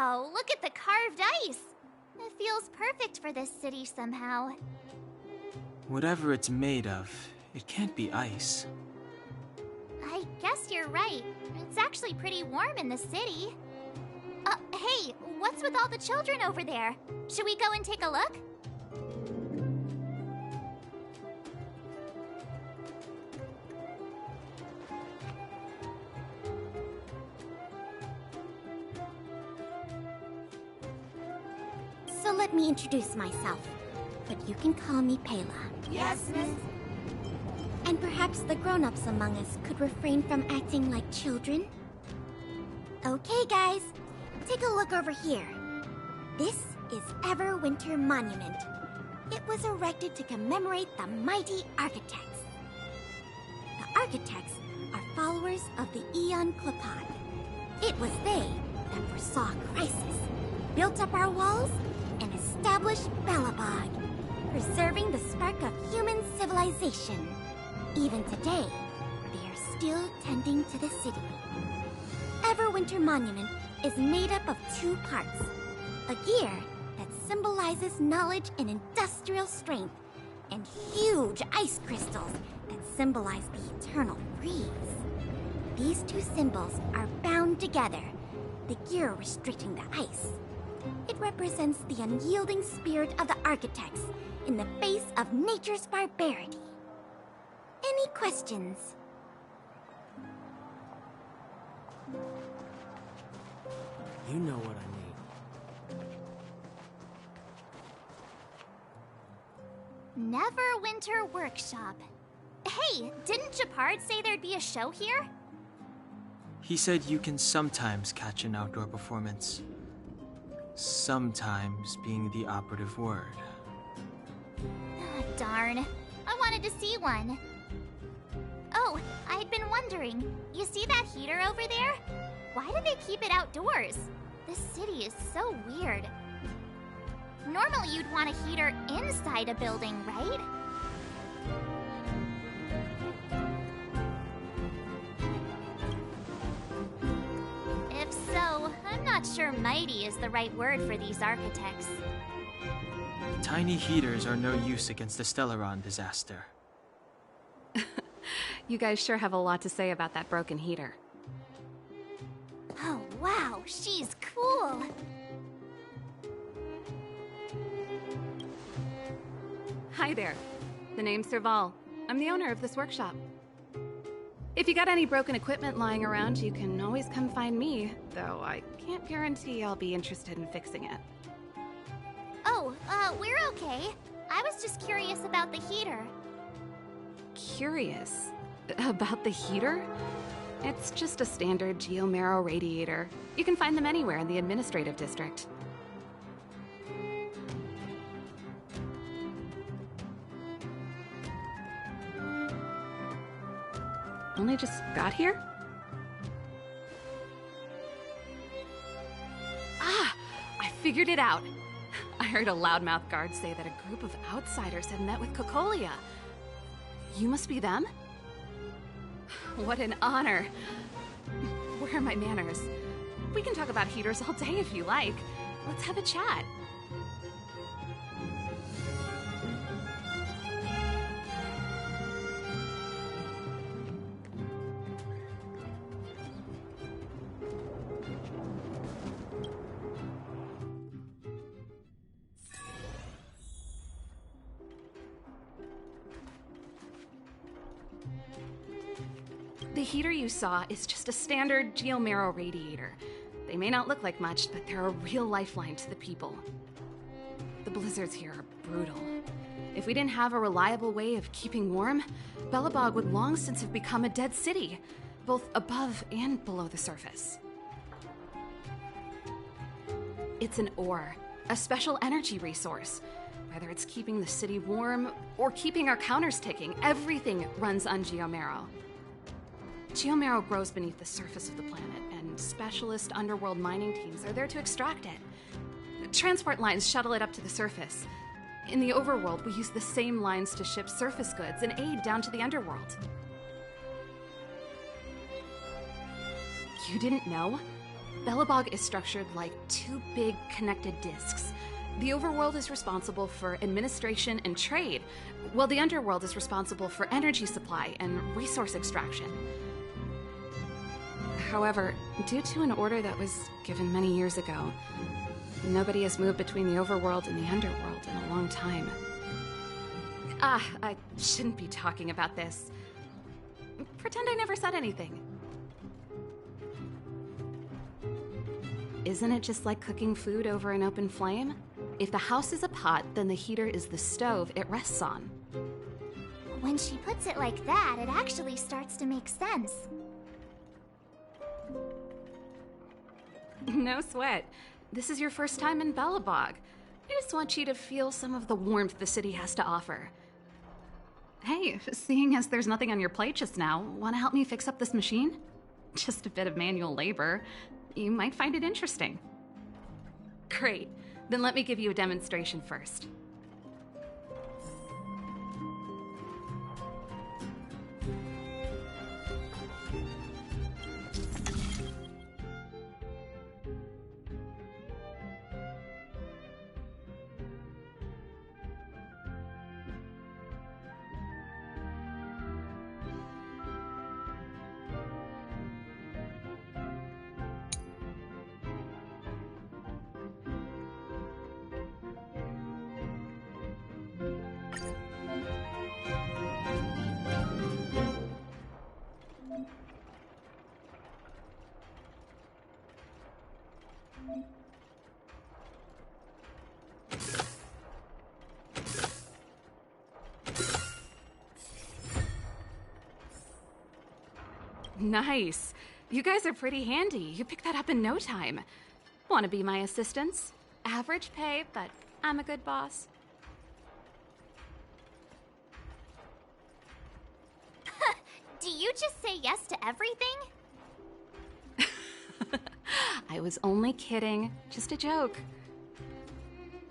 Wow, look at the carved ice! feels perfect for this city somehow. Whatever it's made of, it can't be ice. I guess you're right. It's actually pretty warm in the city. Hey, what's with all the children over there? Should we go and take a look? So let me introduce myself, but you can call me Pela. Yes, miss? And perhaps the grown-ups among us could refrain from acting like children? Okay, guys, take a look over here. This is Everwinter Monument. It was erected to commemorate the mighty architects. The architects are followers of the Aeon Klippan. It was they that foresaw crisis, built up our walls, and established Belobog, preserving the spark of human civilization. Even today, they are still tending to the city. Everwinter Monument is made up of 2 parts. A gear that symbolizes knowledge and industrial strength, and huge ice crystals that symbolize the eternal freeze. These 2 symbols are bound together, the gear restricting the ice. It represents the unyielding spirit of the architects in the face of nature's barbarity. Any questions? You know what I mean. Neverwinter Workshop. Hey, didn't Japard say there'd be a show here? He said you can sometimes catch an outdoor performance. Sometimes being the operative word. Darn. I wanted to see one. Oh, I'd been wondering. You see that heater over there? Why do they keep it outdoors? This city is so weird. Normally you'd want a heater inside a building, right? If so, I'm not sure mighty is the right word for these architects. Tiny heaters are no use against the Stellaron disaster. You guys sure have a lot to say about that broken heater. Oh, wow, she's cool. Hi there. The name's Serval. I'm the owner of this workshop. If you got any broken equipment lying around, you can always come find me, though I can't guarantee I'll be interested in fixing it. Oh, we're okay. I was just curious about the heater. Curious? About the heater? It's just a standard geomarrow radiator. You can find them anywhere in the administrative district. Only just got here? Ah! I figured it out! I heard a loudmouth guard say that a group of outsiders had met with Cocolia. You must be them? What an honor. Where are my manners? We can talk about heaters all day if you like. Let's have a chat. The heater you saw is just a standard geomarrow radiator. They may not look like much, but they're a real lifeline to the people. The blizzards here are brutal. If we didn't have a reliable way of keeping warm, Belobog would long since have become a dead city, both above and below the surface. It's an ore, a special energy resource. Whether it's keeping the city warm or keeping our counters ticking, everything runs on geomarrow. Geomarrow grows beneath the surface of the planet, and specialist underworld mining teams are there to extract it. Transport lines shuttle it up to the surface. In the overworld, we use the same lines to ship surface goods and aid down to the underworld. You didn't know? Belobog is structured like two big connected discs. The overworld is responsible for administration and trade, while the underworld is responsible for energy supply and resource extraction. However, due to an order that was given many years ago, nobody has moved between the overworld and the underworld in a long time. I shouldn't be talking about this. Pretend I never said anything. Isn't it just like cooking food over an open flame? If the house is a pot, then the heater is the stove it rests on. When she puts it like that, it actually starts to make sense. No sweat. This is your first time in Belobog. I just want you to feel some of the warmth the city has to offer. Hey, seeing as there's nothing on your plate just now, want to help me fix up this machine? Just a bit of manual labor. You might find it interesting. Great. Then let me give you a demonstration first. Nice. You guys are pretty handy. You picked that up in no time. Want to be my assistants? Average pay, but I'm a good boss. Do you just say yes to everything? I was only kidding. Just a joke.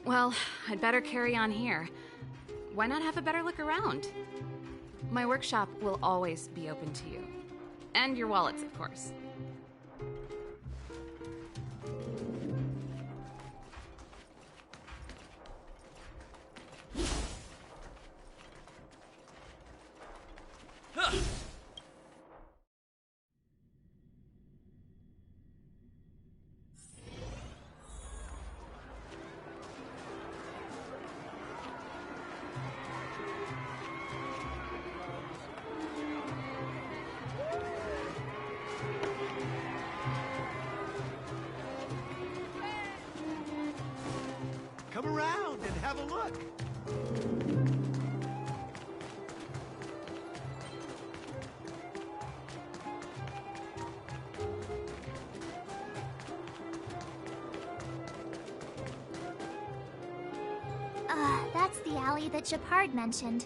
Well, I'd better carry on here. Why not have a better look around? My workshop will always be open to you. And your wallets, of course. Come around and have a look. That's the alley that Japard mentioned.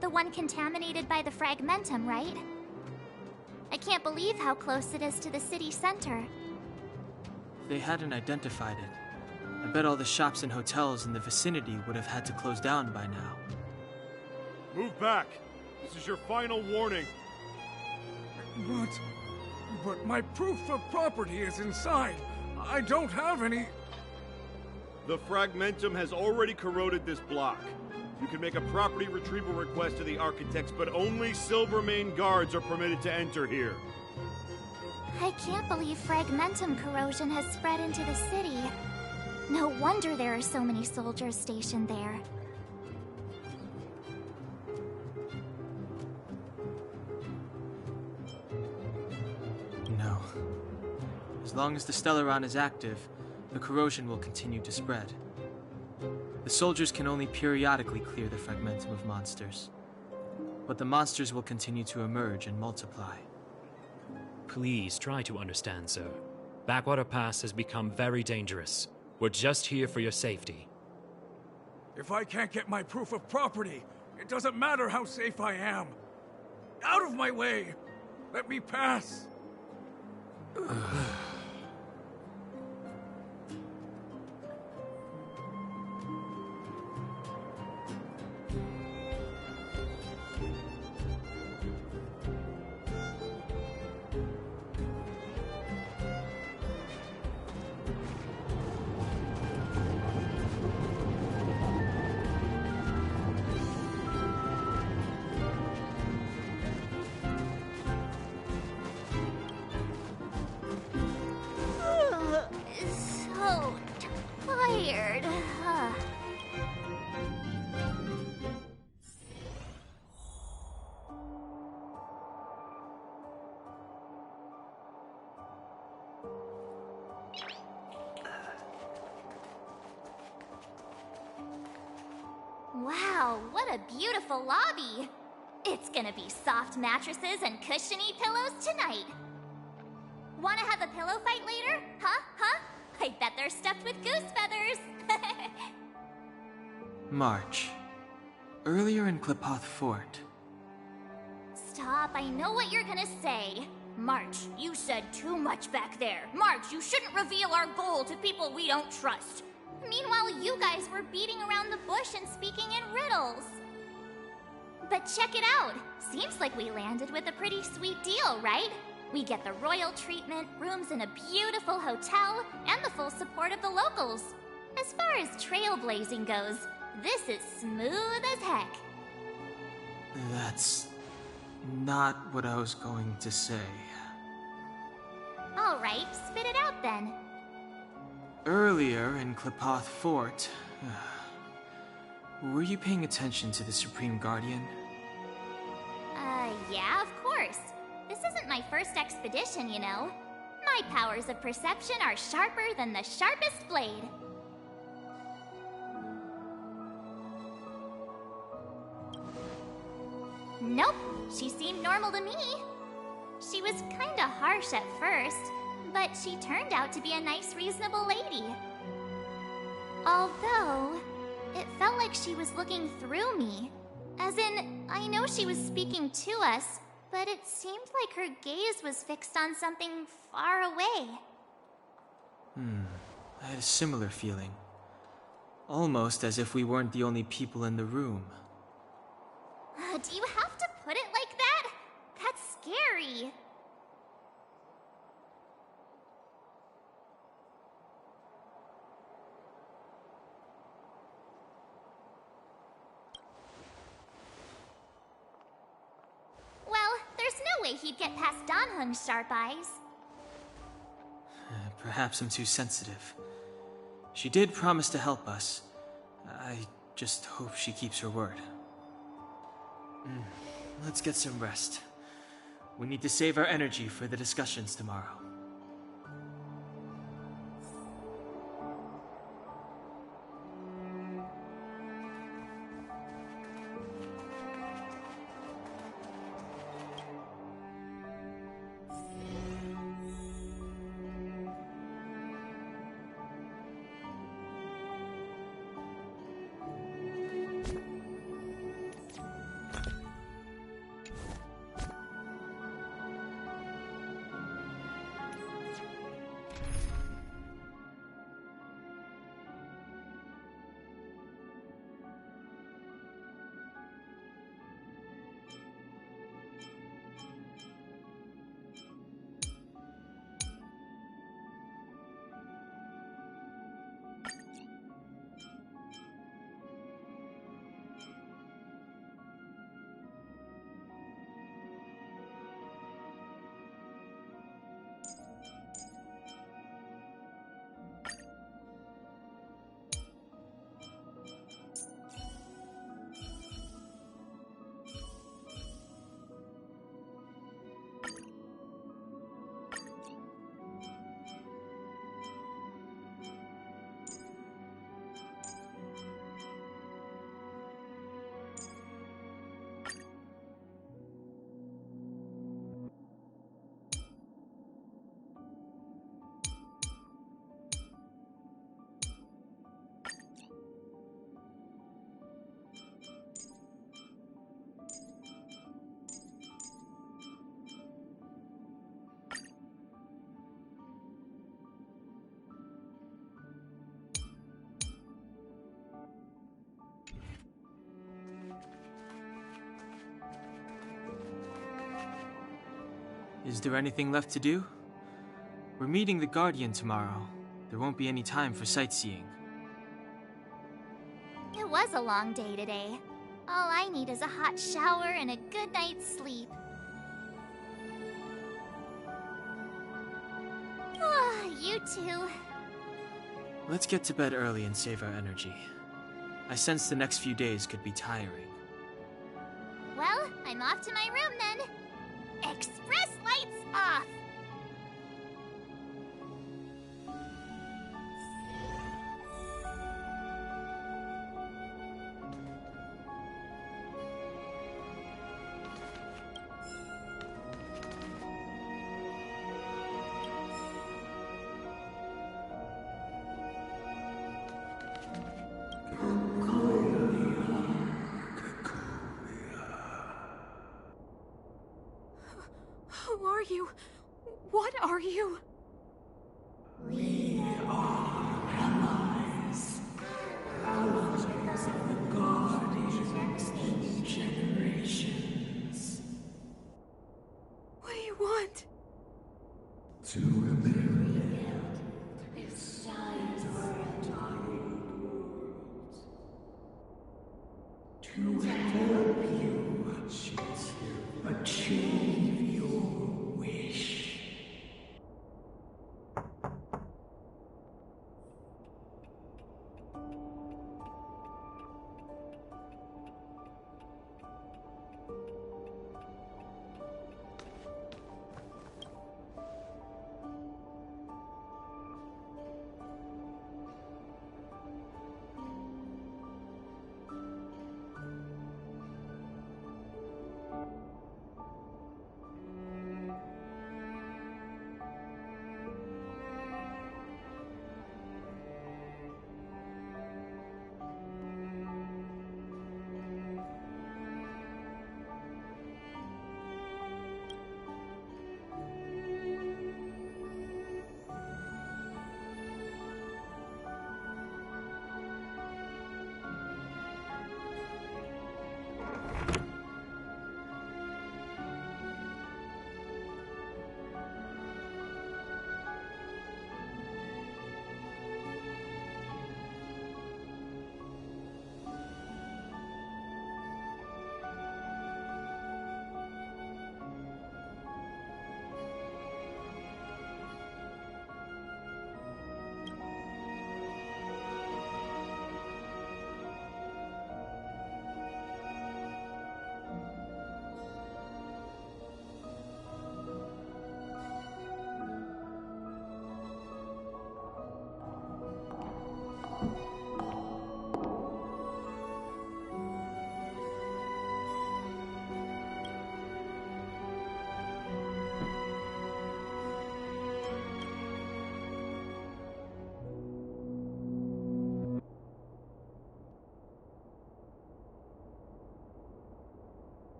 The one contaminated by the fragmentum, right? I can't believe how close it is to the city center. They hadn't identified it. I bet all the shops and hotels in the vicinity would have had to close down by now. Move back. This is your final warning. But my proof of property is inside. I don't have any... The fragmentum has already corroded this block. You can make a property retrieval request to the architects, but only Silvermane guards are permitted to enter here. I can't believe fragmentum corrosion has spread into the city. No wonder there are so many soldiers stationed there. No. As long as the Stellaron is active, the corrosion will continue to spread. The soldiers can only periodically clear the fragmentum of monsters. But the monsters will continue to emerge and multiply. Please try to understand, sir. Backwater Pass has become very dangerous. We're just here for your safety. If I can't get my proof of property, it doesn't matter how safe I am. Out of my way! Let me pass! tired. Wow, what a beautiful lobby! It's gonna be soft mattresses and cushiony pillows tonight. Wanna have a pillow fight later? Huh? Huh? I bet they're stuffed with goose feathers! March. Earlier in Klipoth Fort. Stop, I know what you're gonna say. March, you said too much back there. March, you shouldn't reveal our goal to people we don't trust. Meanwhile, you guys were beating around the bush and speaking in riddles. But check it out. Seems like we landed with a pretty sweet deal, right? We get the royal treatment, rooms in a beautiful hotel, and the full support of the locals. As far as trailblazing goes, this is smooth as heck. That's not what I was going to say. All right, spit it out then. Earlier in Klipoth Fort, were you paying attention to the Supreme Guardian? Yeah, of course. This isn't my first expedition, you know. My powers of perception are sharper than the sharpest blade. Nope, she seemed normal to me. She was kinda harsh at first, but she turned out to be a nice, reasonable lady. Although, it felt like she was looking through me. As in, I know she was speaking to us, but it seemed like her gaze was fixed on something far away. I had a similar feeling. Almost as if we weren't the only people in the room. Do you have to put it like that? That's scary. Well, there's no way he'd get past Danhung's sharp eyes. Perhaps I'm too sensitive. She did promise to help us. I just hope she keeps her word. Let's get some rest. We need to save our energy for the discussions tomorrow. Is there anything left to do? We're meeting the Guardian tomorrow. There won't be any time for sightseeing. It was a long day today. All I need is a hot shower and a good night's sleep. You too. Let's get to bed early and save our energy. I sense the next few days could be tiring. Well, I'm off to my room then. Express lights off! Who are you? What are you? We are allies. Allies of the Guardians in generations. What do you want? To rebuild its size to help you achieve your wish.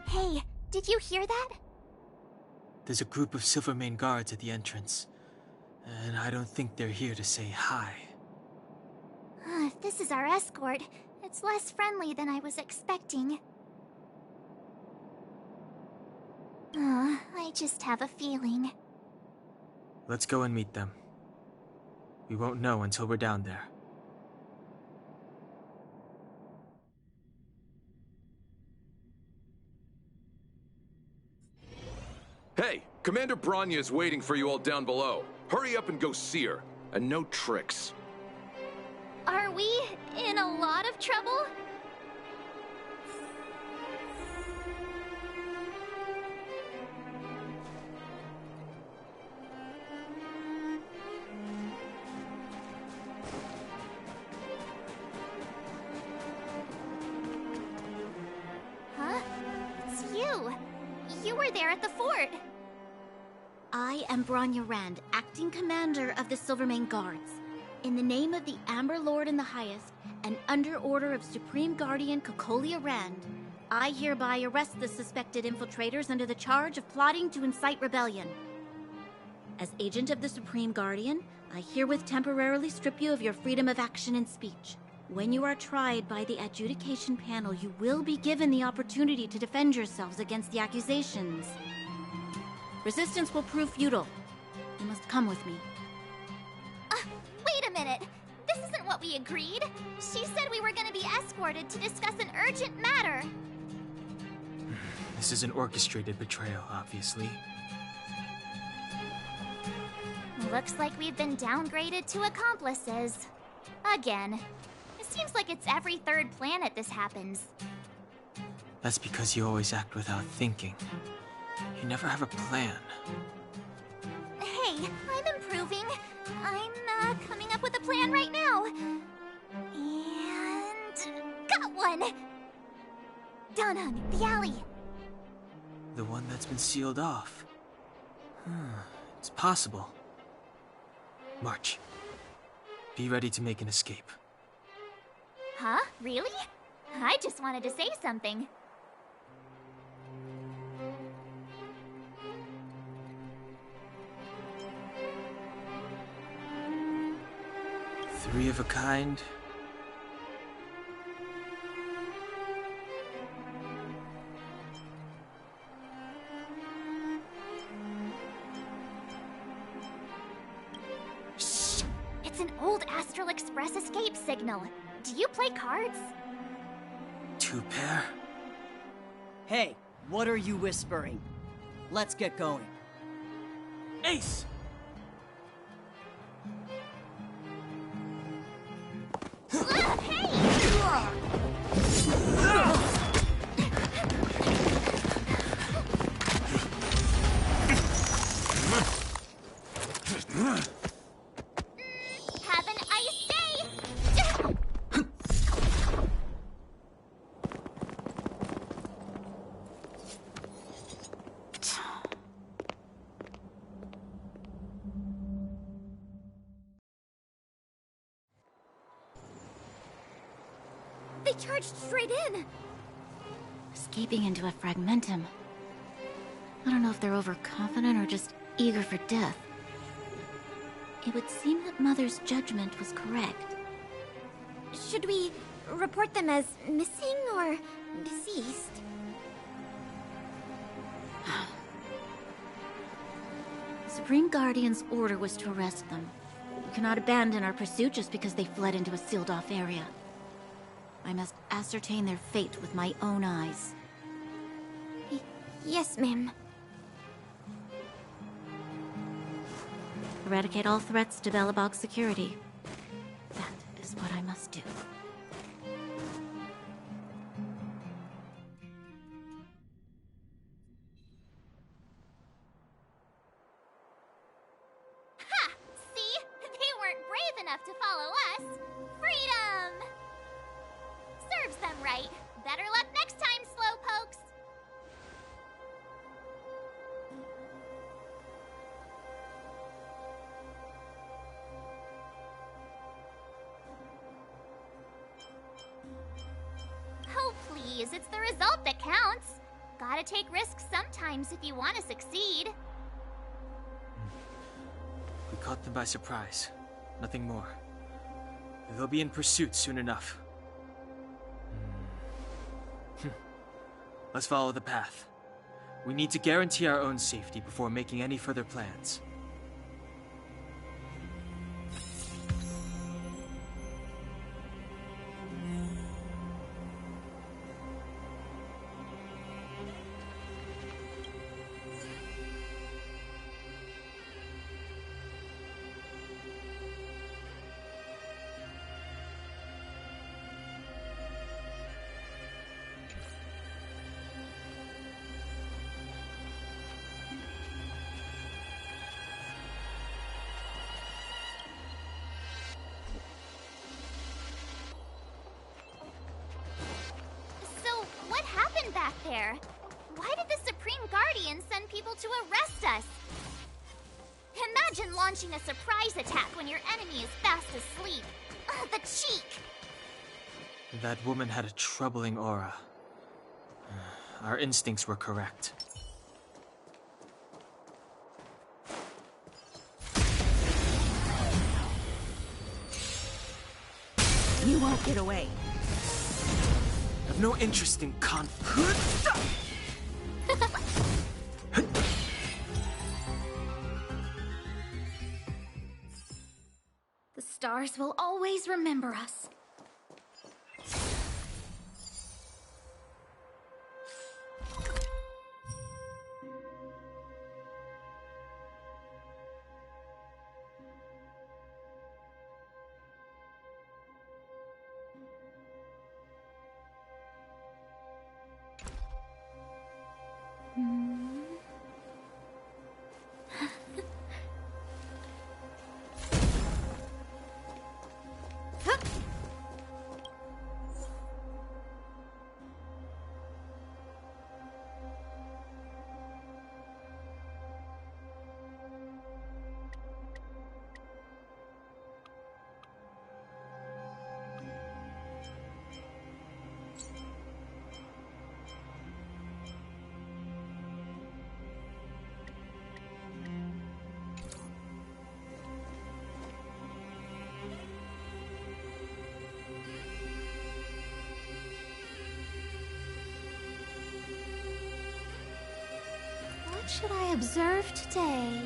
Hey, did you hear that? There's a group of Silvermane guards at the entrance, and I don't think they're here to say hi. If this is our escort, it's less friendly than I was expecting. I just have a feeling. Let's go and meet them. We won't know until we're down there. Hey, Commander Branya is waiting for you all down below. Hurry up and go see her. And no tricks. Are we in a lot of trouble? Huh? It's you. You were there at the fort. I am Bronya Rand, acting commander of the Silvermane Guards. In the name of the Amber Lord in the Highest, and under order of Supreme Guardian Cocolia Rand, I hereby arrest the suspected infiltrators under the charge of plotting to incite rebellion. As agent of the Supreme Guardian, I herewith temporarily strip you of your freedom of action and speech. When you are tried by the adjudication panel, you will be given the opportunity to defend yourselves against the accusations. Resistance will prove futile. You must come with me. Wait a minute. This isn't what we agreed. She said we were going to be escorted to discuss an urgent matter. This is an orchestrated betrayal, obviously. Looks like we've been downgraded to accomplices. Again. It seems like it's every third planet this happens. That's because you always act without thinking. You never have a plan. Hey, I'm improving. I'm coming up with a plan right now. And... got one! Donhung, the alley. The one that's been sealed off. It's possible. March. Be ready to make an escape. Huh? Really? I just wanted to say something. Three of a kind. Shh! It's an old Astral Express escape signal. Do you play cards? Two pair? Hey, what are you whispering? Let's get going. Ace! Have an ice day! They charged straight in! Escaping into a fragmentum. I don't know if they're overconfident or just eager for death. It would seem that Mother's judgment was correct. Should we report them as missing or deceased? The Supreme Guardian's order was to arrest them. We cannot abandon our pursuit just because they fled into a sealed-off area. I must ascertain their fate with my own eyes. Yes, ma'am. Eradicate all threats to Belobog's security. That is what I must do. Ha! See? They weren't brave enough to follow us. Freedom! Serves them right. Better luck next time, slowpokes. Oh, please, it's the result that counts. Gotta take risks sometimes if you want to succeed. We caught them by surprise. Nothing more. They'll be in pursuit soon enough. Let's follow the path. We need to guarantee our own safety before making any further plans. and send people to arrest us. Imagine launching a surprise attack when your enemy is fast asleep. The cheek! That woman had a troubling aura. Our instincts were correct. You won't get away. I have no interest in conflict. The stars will always remember us. What should I observe today?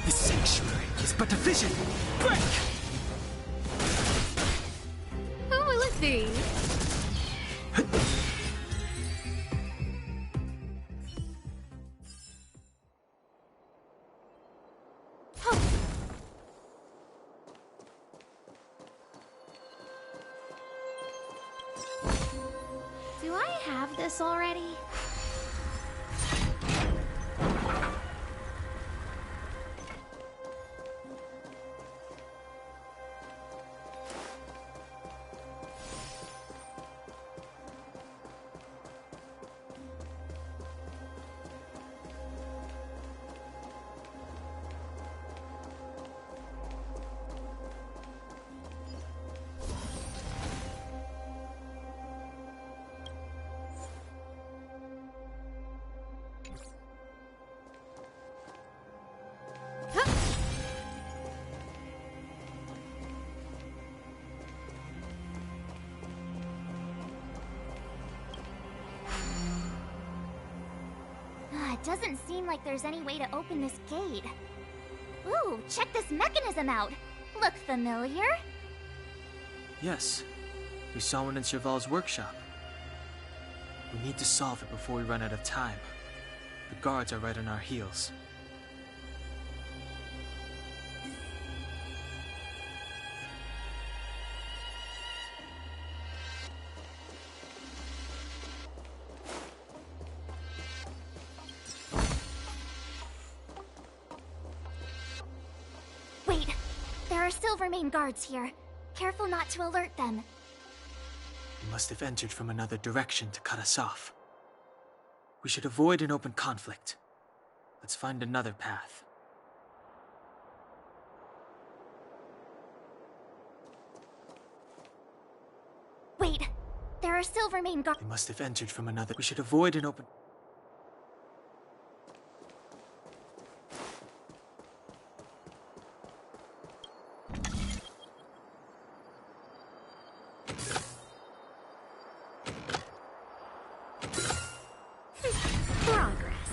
This sanctuary is but a vision. Break! Who will it be? Do I have this already? It doesn't seem like there's any way to open this gate. Ooh, check this mechanism out! Look familiar? Yes, we saw one in Cheval's workshop. We need to solve it before we run out of time. The guards are right on our heels. Wait, there are Silvermane guards here. Careful not to alert them. He must have entered from another direction to cut us off. We should avoid an open conflict. Let's find another path. Wait, there are Silvermane guards. They must have entered from another. We should avoid an open. Progress.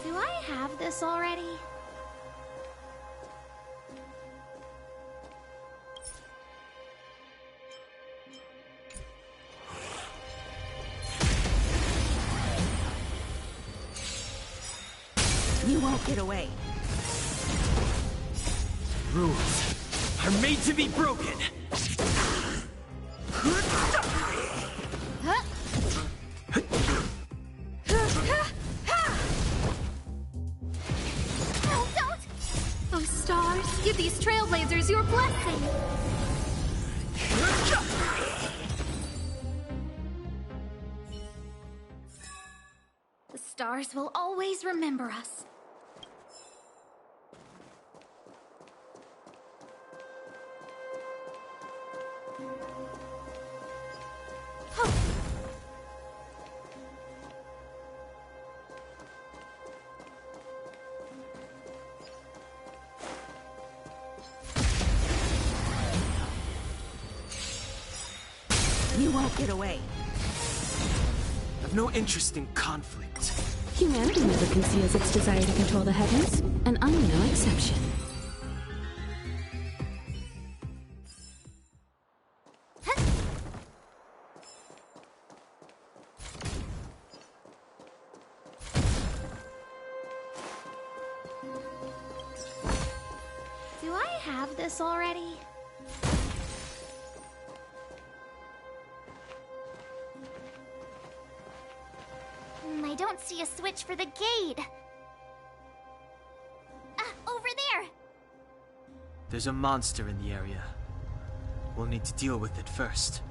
Do I have this already? You won't get away. Rules are made to be broken. No, don't! Oh, stars, give these trailblazers your blessing! The stars will always remember us. You won't get away. I've no interest in conflict. Humanity never conceals its desire to control the heavens, and I'm no exception. Do I have this already? I don't see a switch for the gate. Over there! There's a monster in the area. We'll need to deal with it first.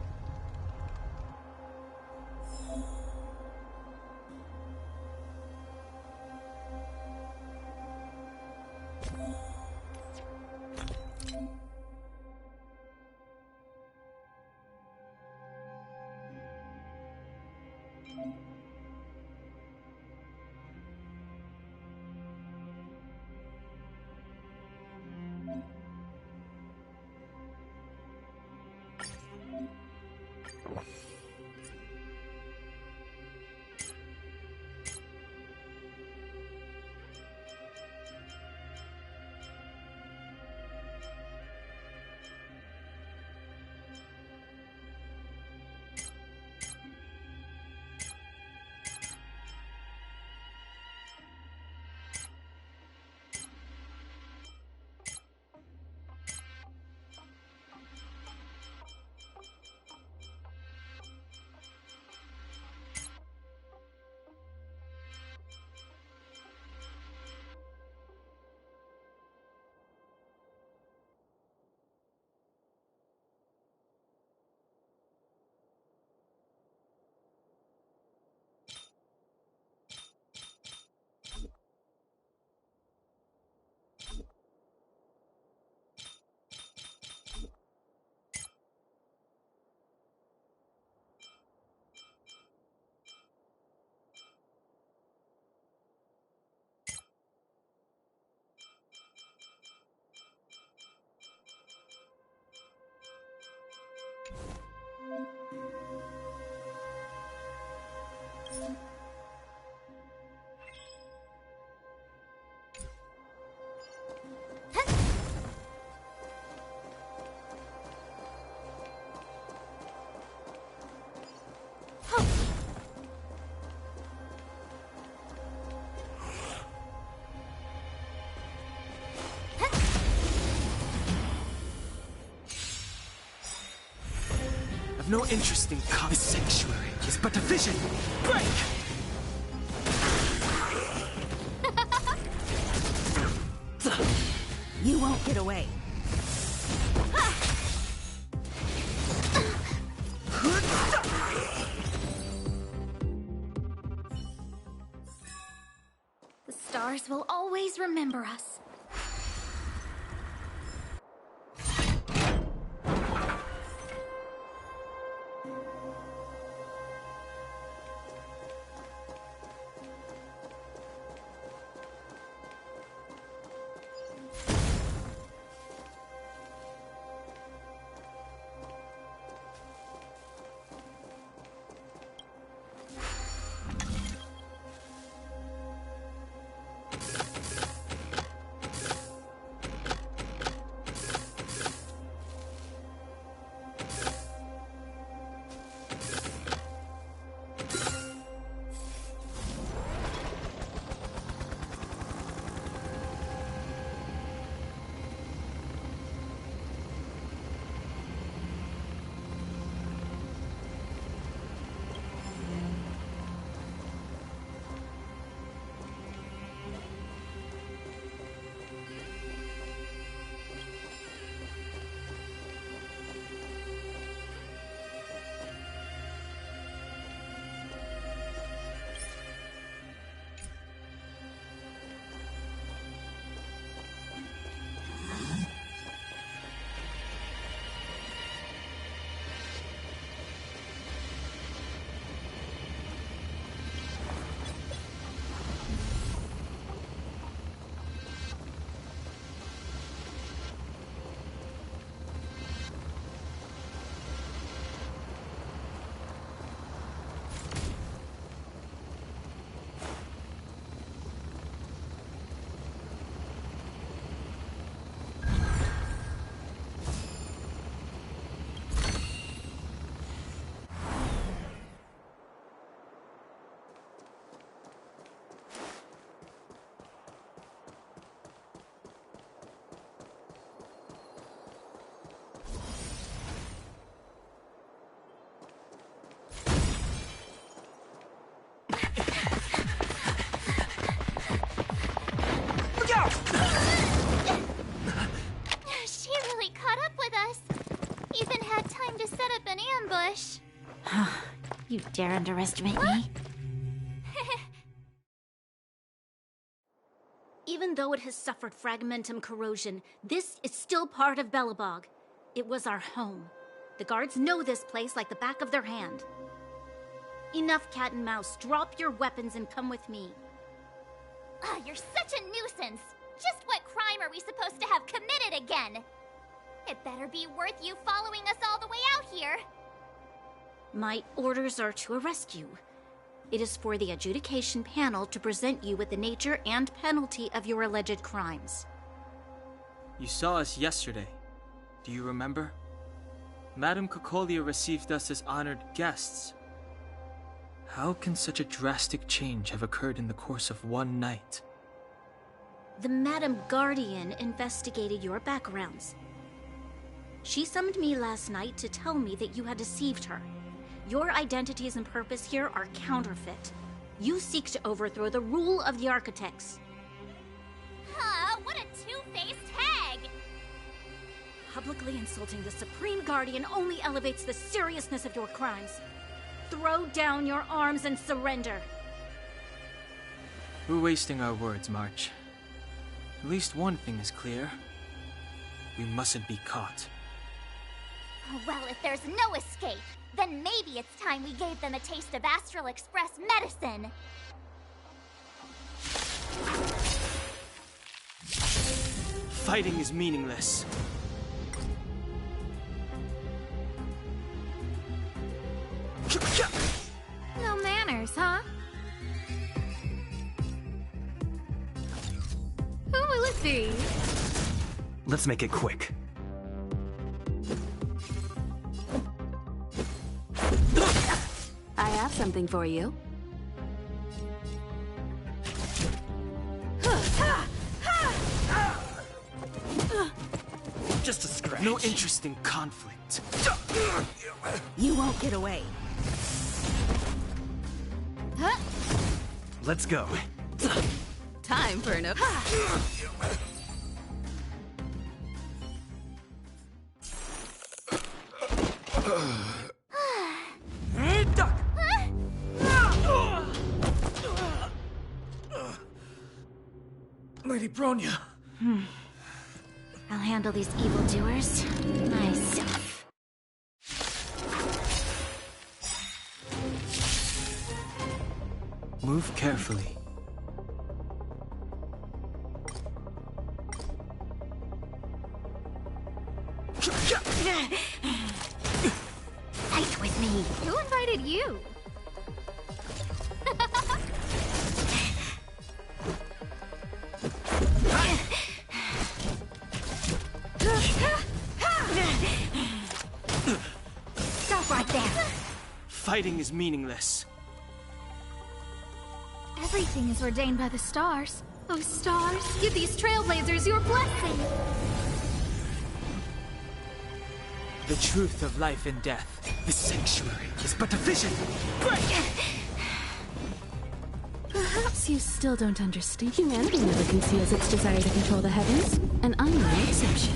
I've no interest in this sanctuary. It's but a vision. Break! You won't get away. The stars will always remember us. She really caught up with us. Even had time to set up an ambush. You dare underestimate me? Even though it has suffered fragmentum corrosion, this is still part of Belobog. It was our home. The guards know this place like the back of their hand. Enough cat and mouse. Drop your weapons and come with me. You're such a nuisance. Just what crime are we supposed to have committed again? It better be worth you following us all the way out here. My orders are to arrest you. It is for the adjudication panel to present you with the nature and penalty of your alleged crimes. You saw us yesterday. Do you remember? Madame Cocolia received us as honored guests. How can such a drastic change have occurred in the course of one night? The Madame Guardian investigated your backgrounds. She summoned me last night to tell me that you had deceived her. Your identities and purpose here are counterfeit. You seek to overthrow the rule of the Architects. What a two-faced hag! Publicly insulting the Supreme Guardian only elevates the seriousness of your crimes. Throw down your arms and surrender. We're wasting our words, March. At least one thing is clear. We mustn't be caught. Well, if there's no escape, then maybe it's time we gave them a taste of Astral Express medicine. Fighting is meaningless. No manners, huh? Who will it be? Let's make it quick. I have something for you. Just a scratch. No interest in conflict. You won't get away. Let's go. Time for an Lady Bronya. I'll handle these evildoers myself. Move carefully. Fight with me. Who invited you? Stop right there. Fighting is meaningless. Everything is ordained by the stars. Oh, stars, give these trailblazers your blessing. The truth of life and death. The sanctuary is but a vision. Perhaps you still don't understand. Humanity never conceals its desire to control the heavens, and I'm no exception.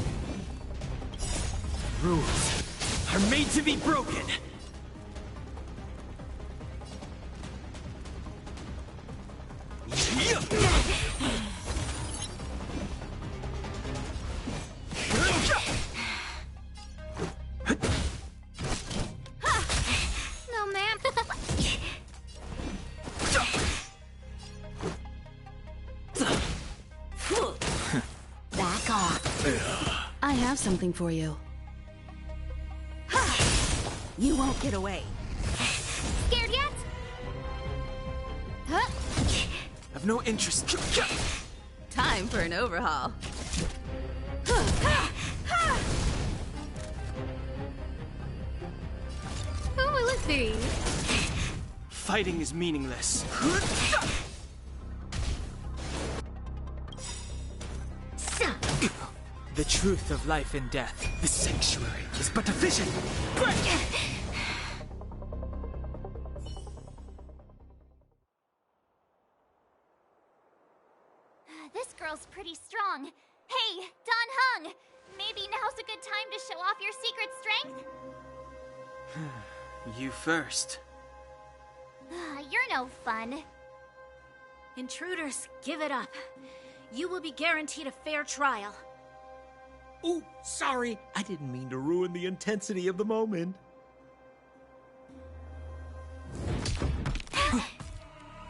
Rules are made to be broken. No, man. Back off. I have something for you. You won't get away. Scared yet? Huh? I've no interest. Time for an overhaul. Who will it be? Fighting is meaningless. The truth of life and death. The sanctuary is but a vision. This girl's pretty strong. Hey, Don Hung! Maybe now's a good time to show off your secret strength? You first. You're no fun. Intruders, give it up. You will be guaranteed a fair trial. Ooh, sorry. I didn't mean to ruin the intensity of the moment.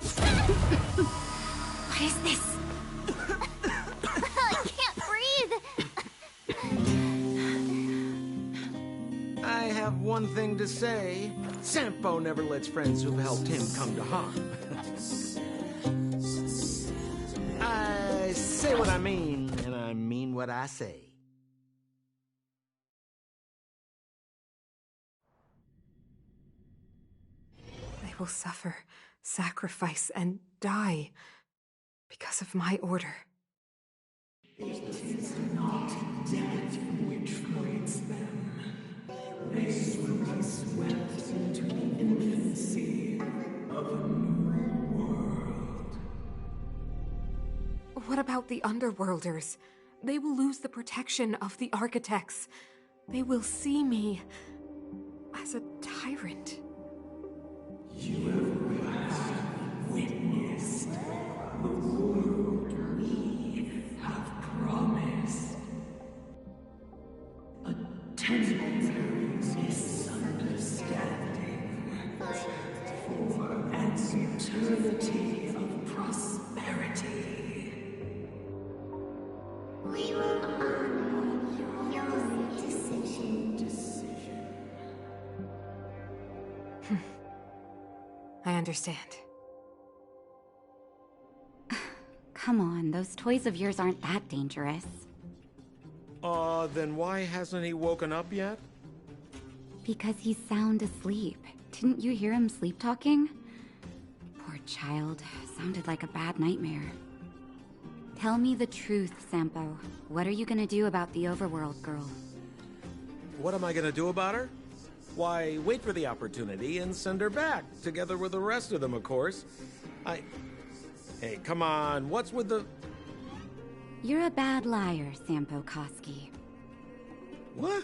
What is this? I can't breathe. I have one thing to say. Sampo never lets friends who've helped him come to harm. I say what I mean, and I mean what I say. They will suffer, sacrifice, and die because of my order. It is not death which frees them. They will be swept into the infancy of a new world. What about the Underworlders? They will lose the protection of the Architects. They will see me as a tyrant. You have witnessed the world we have promised. A temporary misunderstanding for an eternity of prosperity. We will honor your decision. I understand. Come on, those toys of yours aren't that dangerous. Then why hasn't he woken up yet? Because he's sound asleep. Didn't you hear him sleep talking? Poor child. Sounded like a bad nightmare. Tell me the truth, Sampo. What are you gonna do about the Overworld girl? What am I gonna do about her? Why, wait for the opportunity and send her back, together with the rest of them, of course. Hey, come on, what's with the... You're a bad liar, Sampo Koski. What?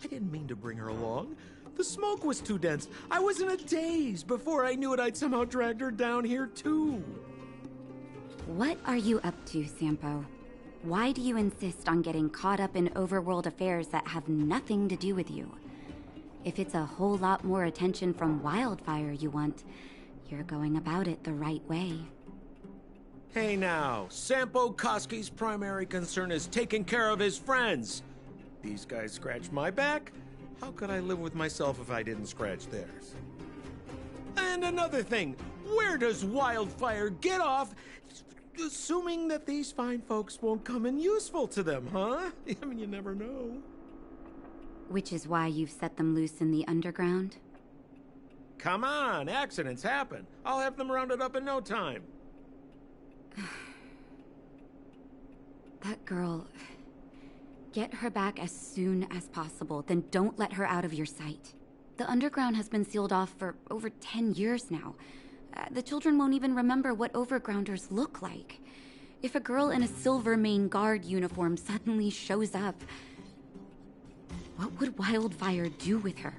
I didn't mean to bring her along. The smoke was too dense. I was in a daze. Before I knew it, I'd somehow dragged her down here, too. What are you up to, Sampo? Why do you insist on getting caught up in overworld affairs that have nothing to do with you? If it's a whole lot more attention from Wildfire you want, you're going about it the right way. Hey now, Sampo Koski's primary concern is taking care of his friends. These guys scratch my back. How could I live with myself if I didn't scratch theirs? And another thing, where does Wildfire get off assuming that these fine folks won't come in useful to them, huh? I mean, you never know. Which is why you've set them loose in the underground? Come on, accidents happen. I'll have them rounded up in no time. That girl... Get her back as soon as possible, then don't let her out of your sight. The underground has been sealed off for over 10 years now. The children won't even remember what overgrounders look like. If a girl in a Silvermane Guard uniform suddenly shows up, what would Wildfire do with her?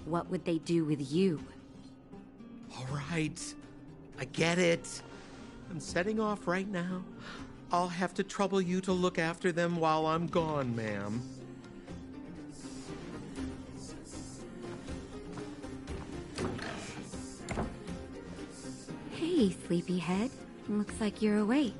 What would they do with you? All right, I get it. I'm setting off right now. I'll have to trouble you to look after them while I'm gone, ma'am. Hey, sleepyhead. Looks like you're awake.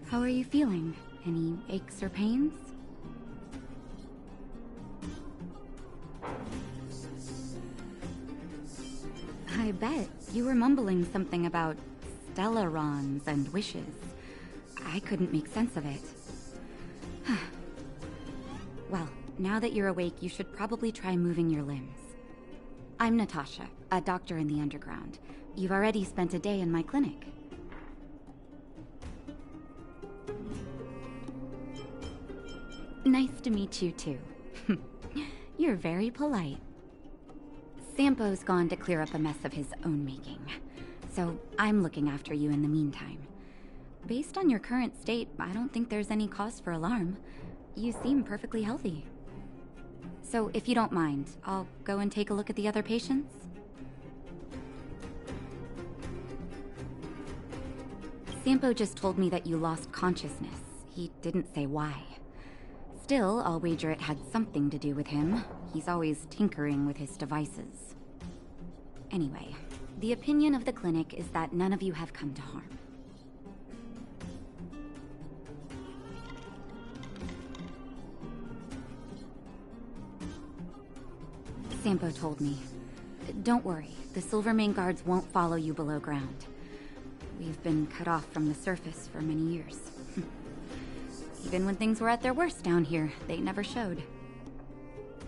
How are you feeling? Any aches or pains? I bet. You were mumbling something about stellarons and wishes. I couldn't make sense of it. Well, now that you're awake, you should probably try moving your limbs. I'm Natasha, a doctor in the underground. You've already spent a day in my clinic. Nice to meet you, too. You're very polite. Sampo's gone to clear up a mess of his own making, so I'm looking after you in the meantime. Based on your current state, I don't think there's any cause for alarm. You seem perfectly healthy. So if you don't mind, I'll go and take a look at the other patients? Sampo just told me that you lost consciousness. He didn't say why. Still, I'll wager it had something to do with him. He's always tinkering with his devices. Anyway, the opinion of the clinic is that none of you have come to harm. Sampo told me. Don't worry, the Silvermane Guards won't follow you below ground. We've been cut off from the surface for many years. Even when things were at their worst down here, they never showed.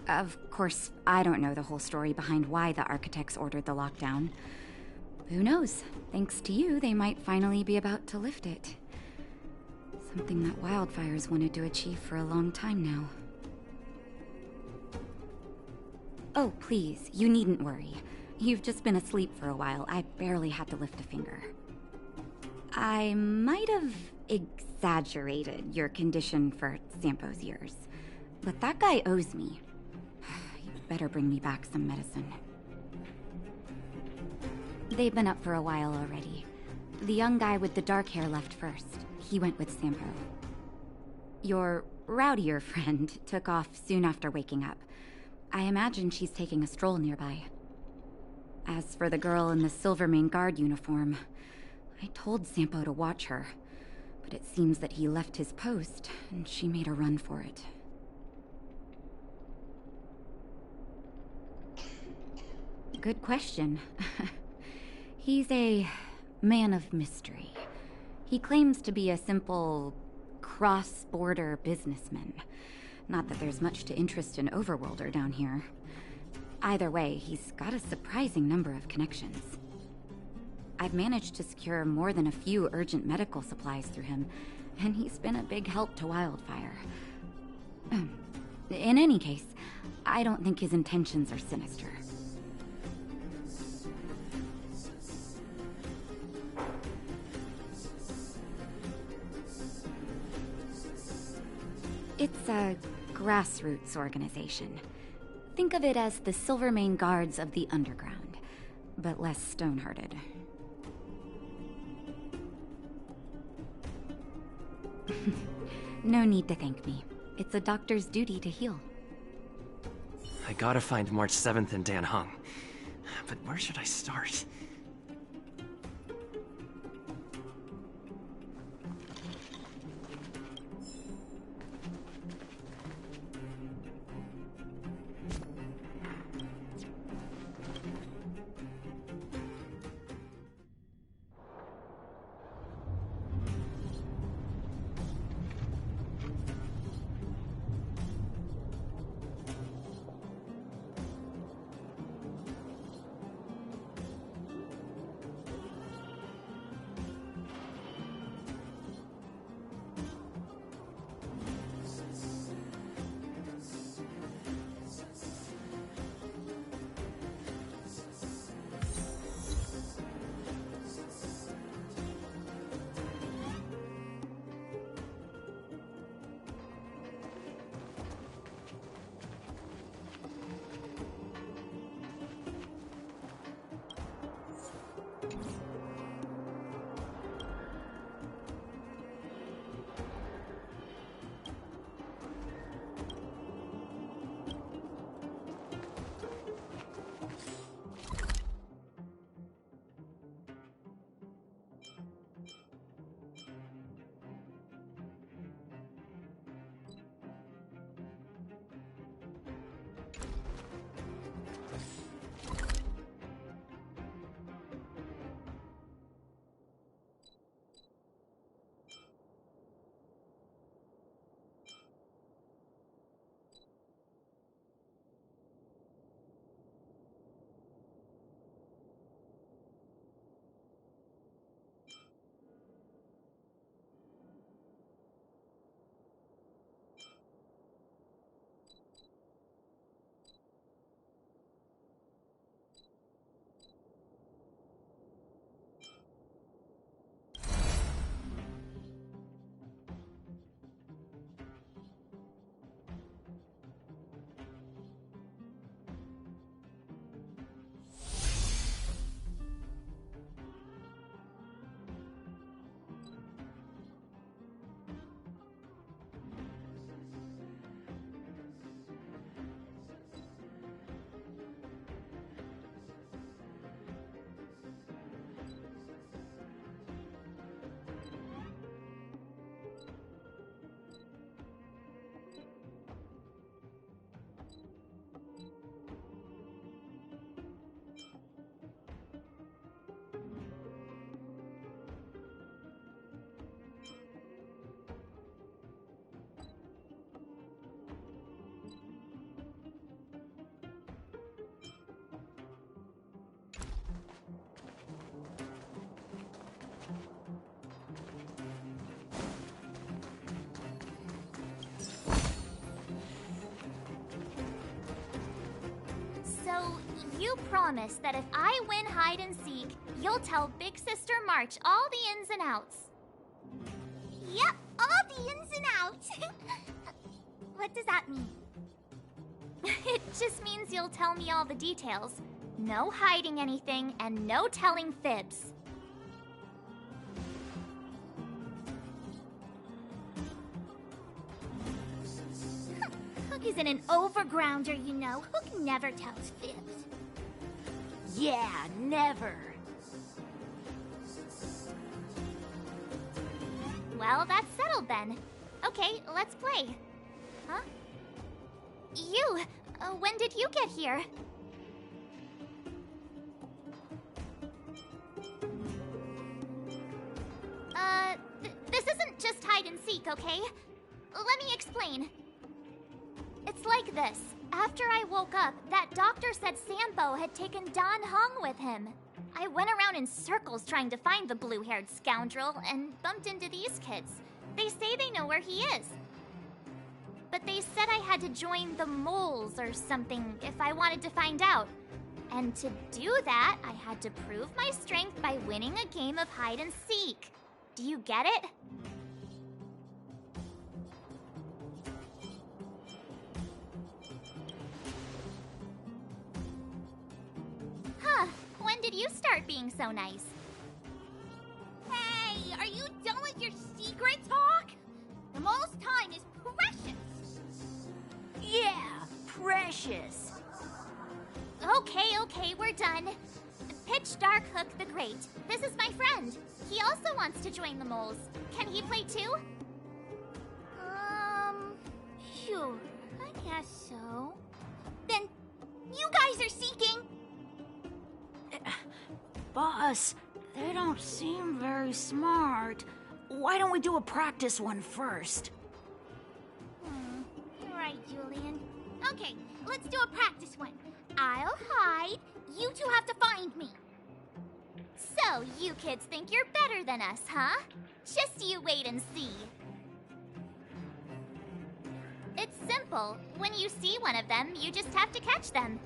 Of course, I don't know the whole story behind why the architects ordered the lockdown. Who knows? Thanks to you, they might finally be about to lift it. Something that Wildfire's wanted to achieve for a long time now. Oh, please, you needn't worry. You've just been asleep for a while. I barely had to lift a finger. I might have exaggerated your condition for Sampo's years, but that guy owes me. You better bring me back some medicine. They've been up for a while already. The young guy with the dark hair left first. He went with Sampo. Your rowdier friend took off soon after waking up. I imagine she's taking a stroll nearby. As for the girl in the Silvermane Guard uniform, I told Sampo to watch her, But it seems that he left his post, and she made a run for it. Good question. He's a man of mystery. He claims to be a simple cross-border businessman. Not that there's much to interest an overworlder down here. Either way, he's got a surprising number of connections. I've managed to secure more than a few urgent medical supplies through him, and he's been a big help to Wildfire. In any case, I don't think his intentions are sinister. It's a grassroots organization. Think of it as the Silvermane Guards of the Underground, but less stone-hearted. No need to thank me. It's a doctor's duty to heal. I gotta find March 7th in Dan Hung. But where should I start? You promise that if I win hide and seek, you'll tell Big Sister March all the ins and outs. Yep, all the ins and outs. What does that mean? It just means you'll tell me all the details. No hiding anything and no telling fibs. Hook isn't an overgrounder, you know. Hook never tells fibs. Yeah, never. Well, that's settled then. Okay, let's play. Huh? You! When did you get here? This isn't just hide and seek, okay? Let me explain. It's like this. After I woke up, that doctor said Sampo had taken Don Hung with him. I went around in circles trying to find the blue-haired scoundrel and bumped into these kids. They say they know where he is. But they said I had to join the moles or something if I wanted to find out. And to do that, I had to prove my strength by winning a game of hide and seek. Do you get it? Huh, when did you start being so nice? Hey, are you done with your secret talk? The most time is precious. Yeah, precious. Okay, we're done. Pitch Dark Hook the Great. This is my friend. He also wants to join the moles. Can he play too? Sure. I guess so. Then, you guys are seeking. Boss, they don't seem very smart. Why don't we do a practice one first? You're right, Julian. Okay, let's do a practice one. I'll hide. You two have to find me. So, you kids think you're better than us, huh? Just you wait and see. It's simple. When you see one of them, you just have to catch them.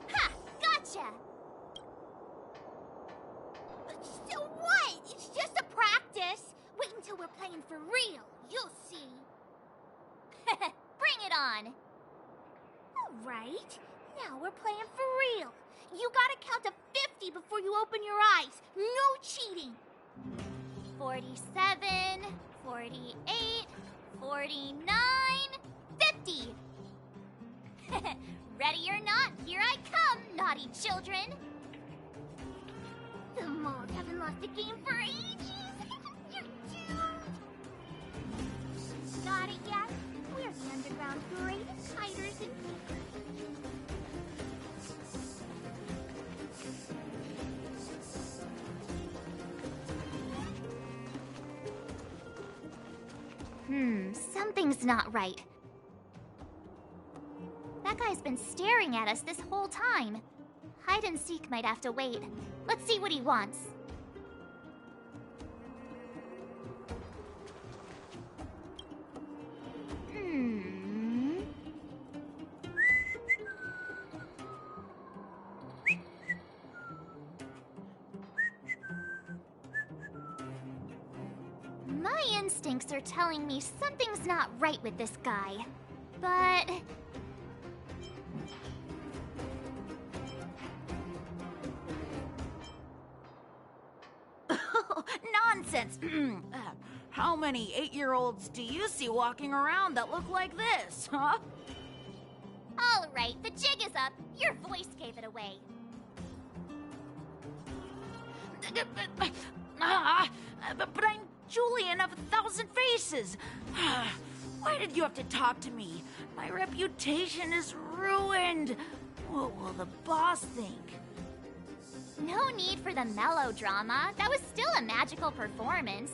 Ha! Gotcha! So what? It's just a practice. Wait until we're playing for real. You'll see. Bring it on! All right. Now we're playing for real. You gotta count to 50 before you open your eyes. No cheating. 47, 48, 49, 50! Ready or not, here I come, naughty children! The moles haven't lost a game for ages. You're doomed. Got it yet? We're the underground's greatest hiders and seekers. Something's not right. That guy's been staring at us this whole time. Hide and seek might have to wait. Let's see what he wants. My instincts are telling me something's not right with this guy. But... Nonsense! How many 8-year-olds do you see walking around that look like this, huh? All right, the jig is up. Your voice gave it away. But I'm Julian of 1,000 Faces. Why did you have to talk to me? My reputation is ruined. What will the boss think? No need for the melodrama. That was still a magical performance.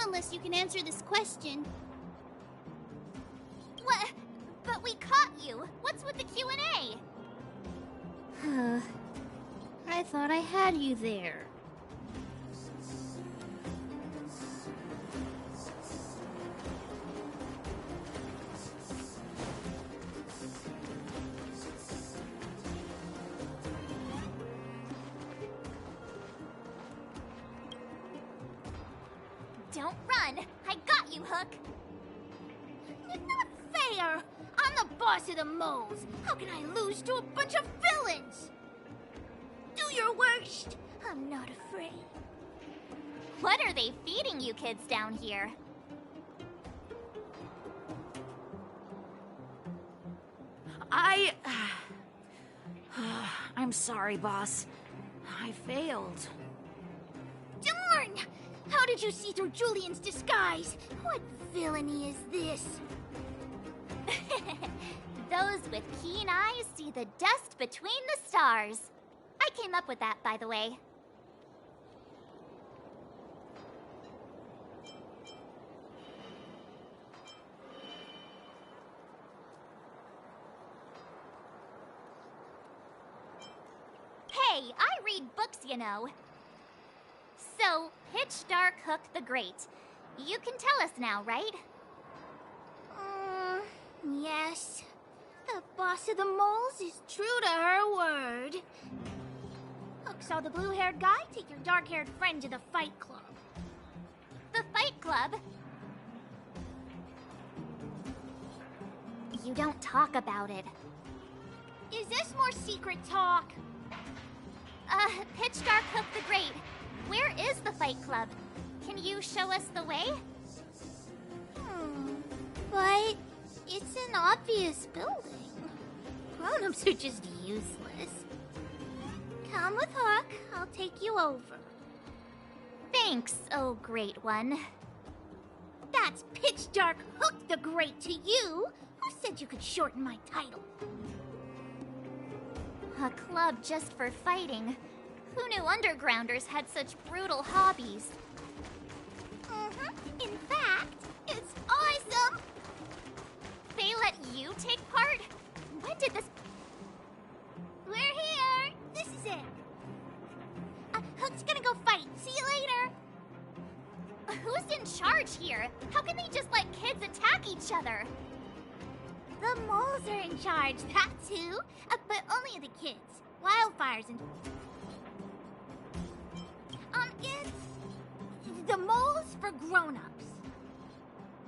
unless you can answer this question. What? But we caught you. What's with the Q&A? I thought I had you there. Don't run! I got you, Hook! Not fair! I'm the boss of the moles! How can I lose to a bunch of villains? Do your worst! I'm not afraid. What are they feeding you kids down here? I'm sorry, boss. I failed. Darn! How did you see through Julian's disguise? What villainy is this? Those with keen eyes see the dust between the stars. I came up with that, by the way. Hey, I read books, you know. So, Pitch Dark Hook the Great. You can tell us now, right? Yes. The boss of the moles is true to her word. Hook saw the blue-haired guy take your dark-haired friend to the fight club. The Fight Club? You don't talk about it. Is this more secret talk? Pitch Dark Hook the Great. Where is the Fight Club? Can you show us the way? But it's an obvious building. Grown-ups are just useless. Come with Hook. I'll take you over. Thanks, oh great one. That's Pitch Dark Hook the Great to you. Who said you could shorten my title? A club just for fighting. Who knew undergrounders had such brutal hobbies? In fact, it's awesome! They let you take part? When did this... We're here! This is it. Hook's gonna go fight. See you later. Who's in charge here? How can they just let kids attack each other? The moles are in charge, that's who. But only the kids. Wildfire's in... It's... the moles for grown-ups.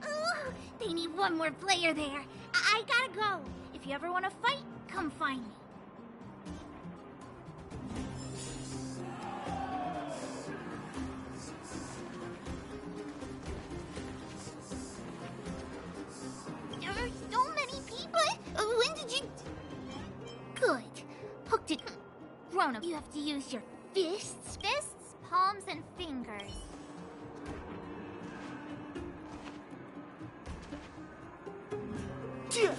Ooh, they need one more player there. I gotta go. If you ever want to fight, come find me. There are so many people. When did you... Good. Hook did... Grown-up, you have to use your fists. Fists, palms, and fingers. Yeah.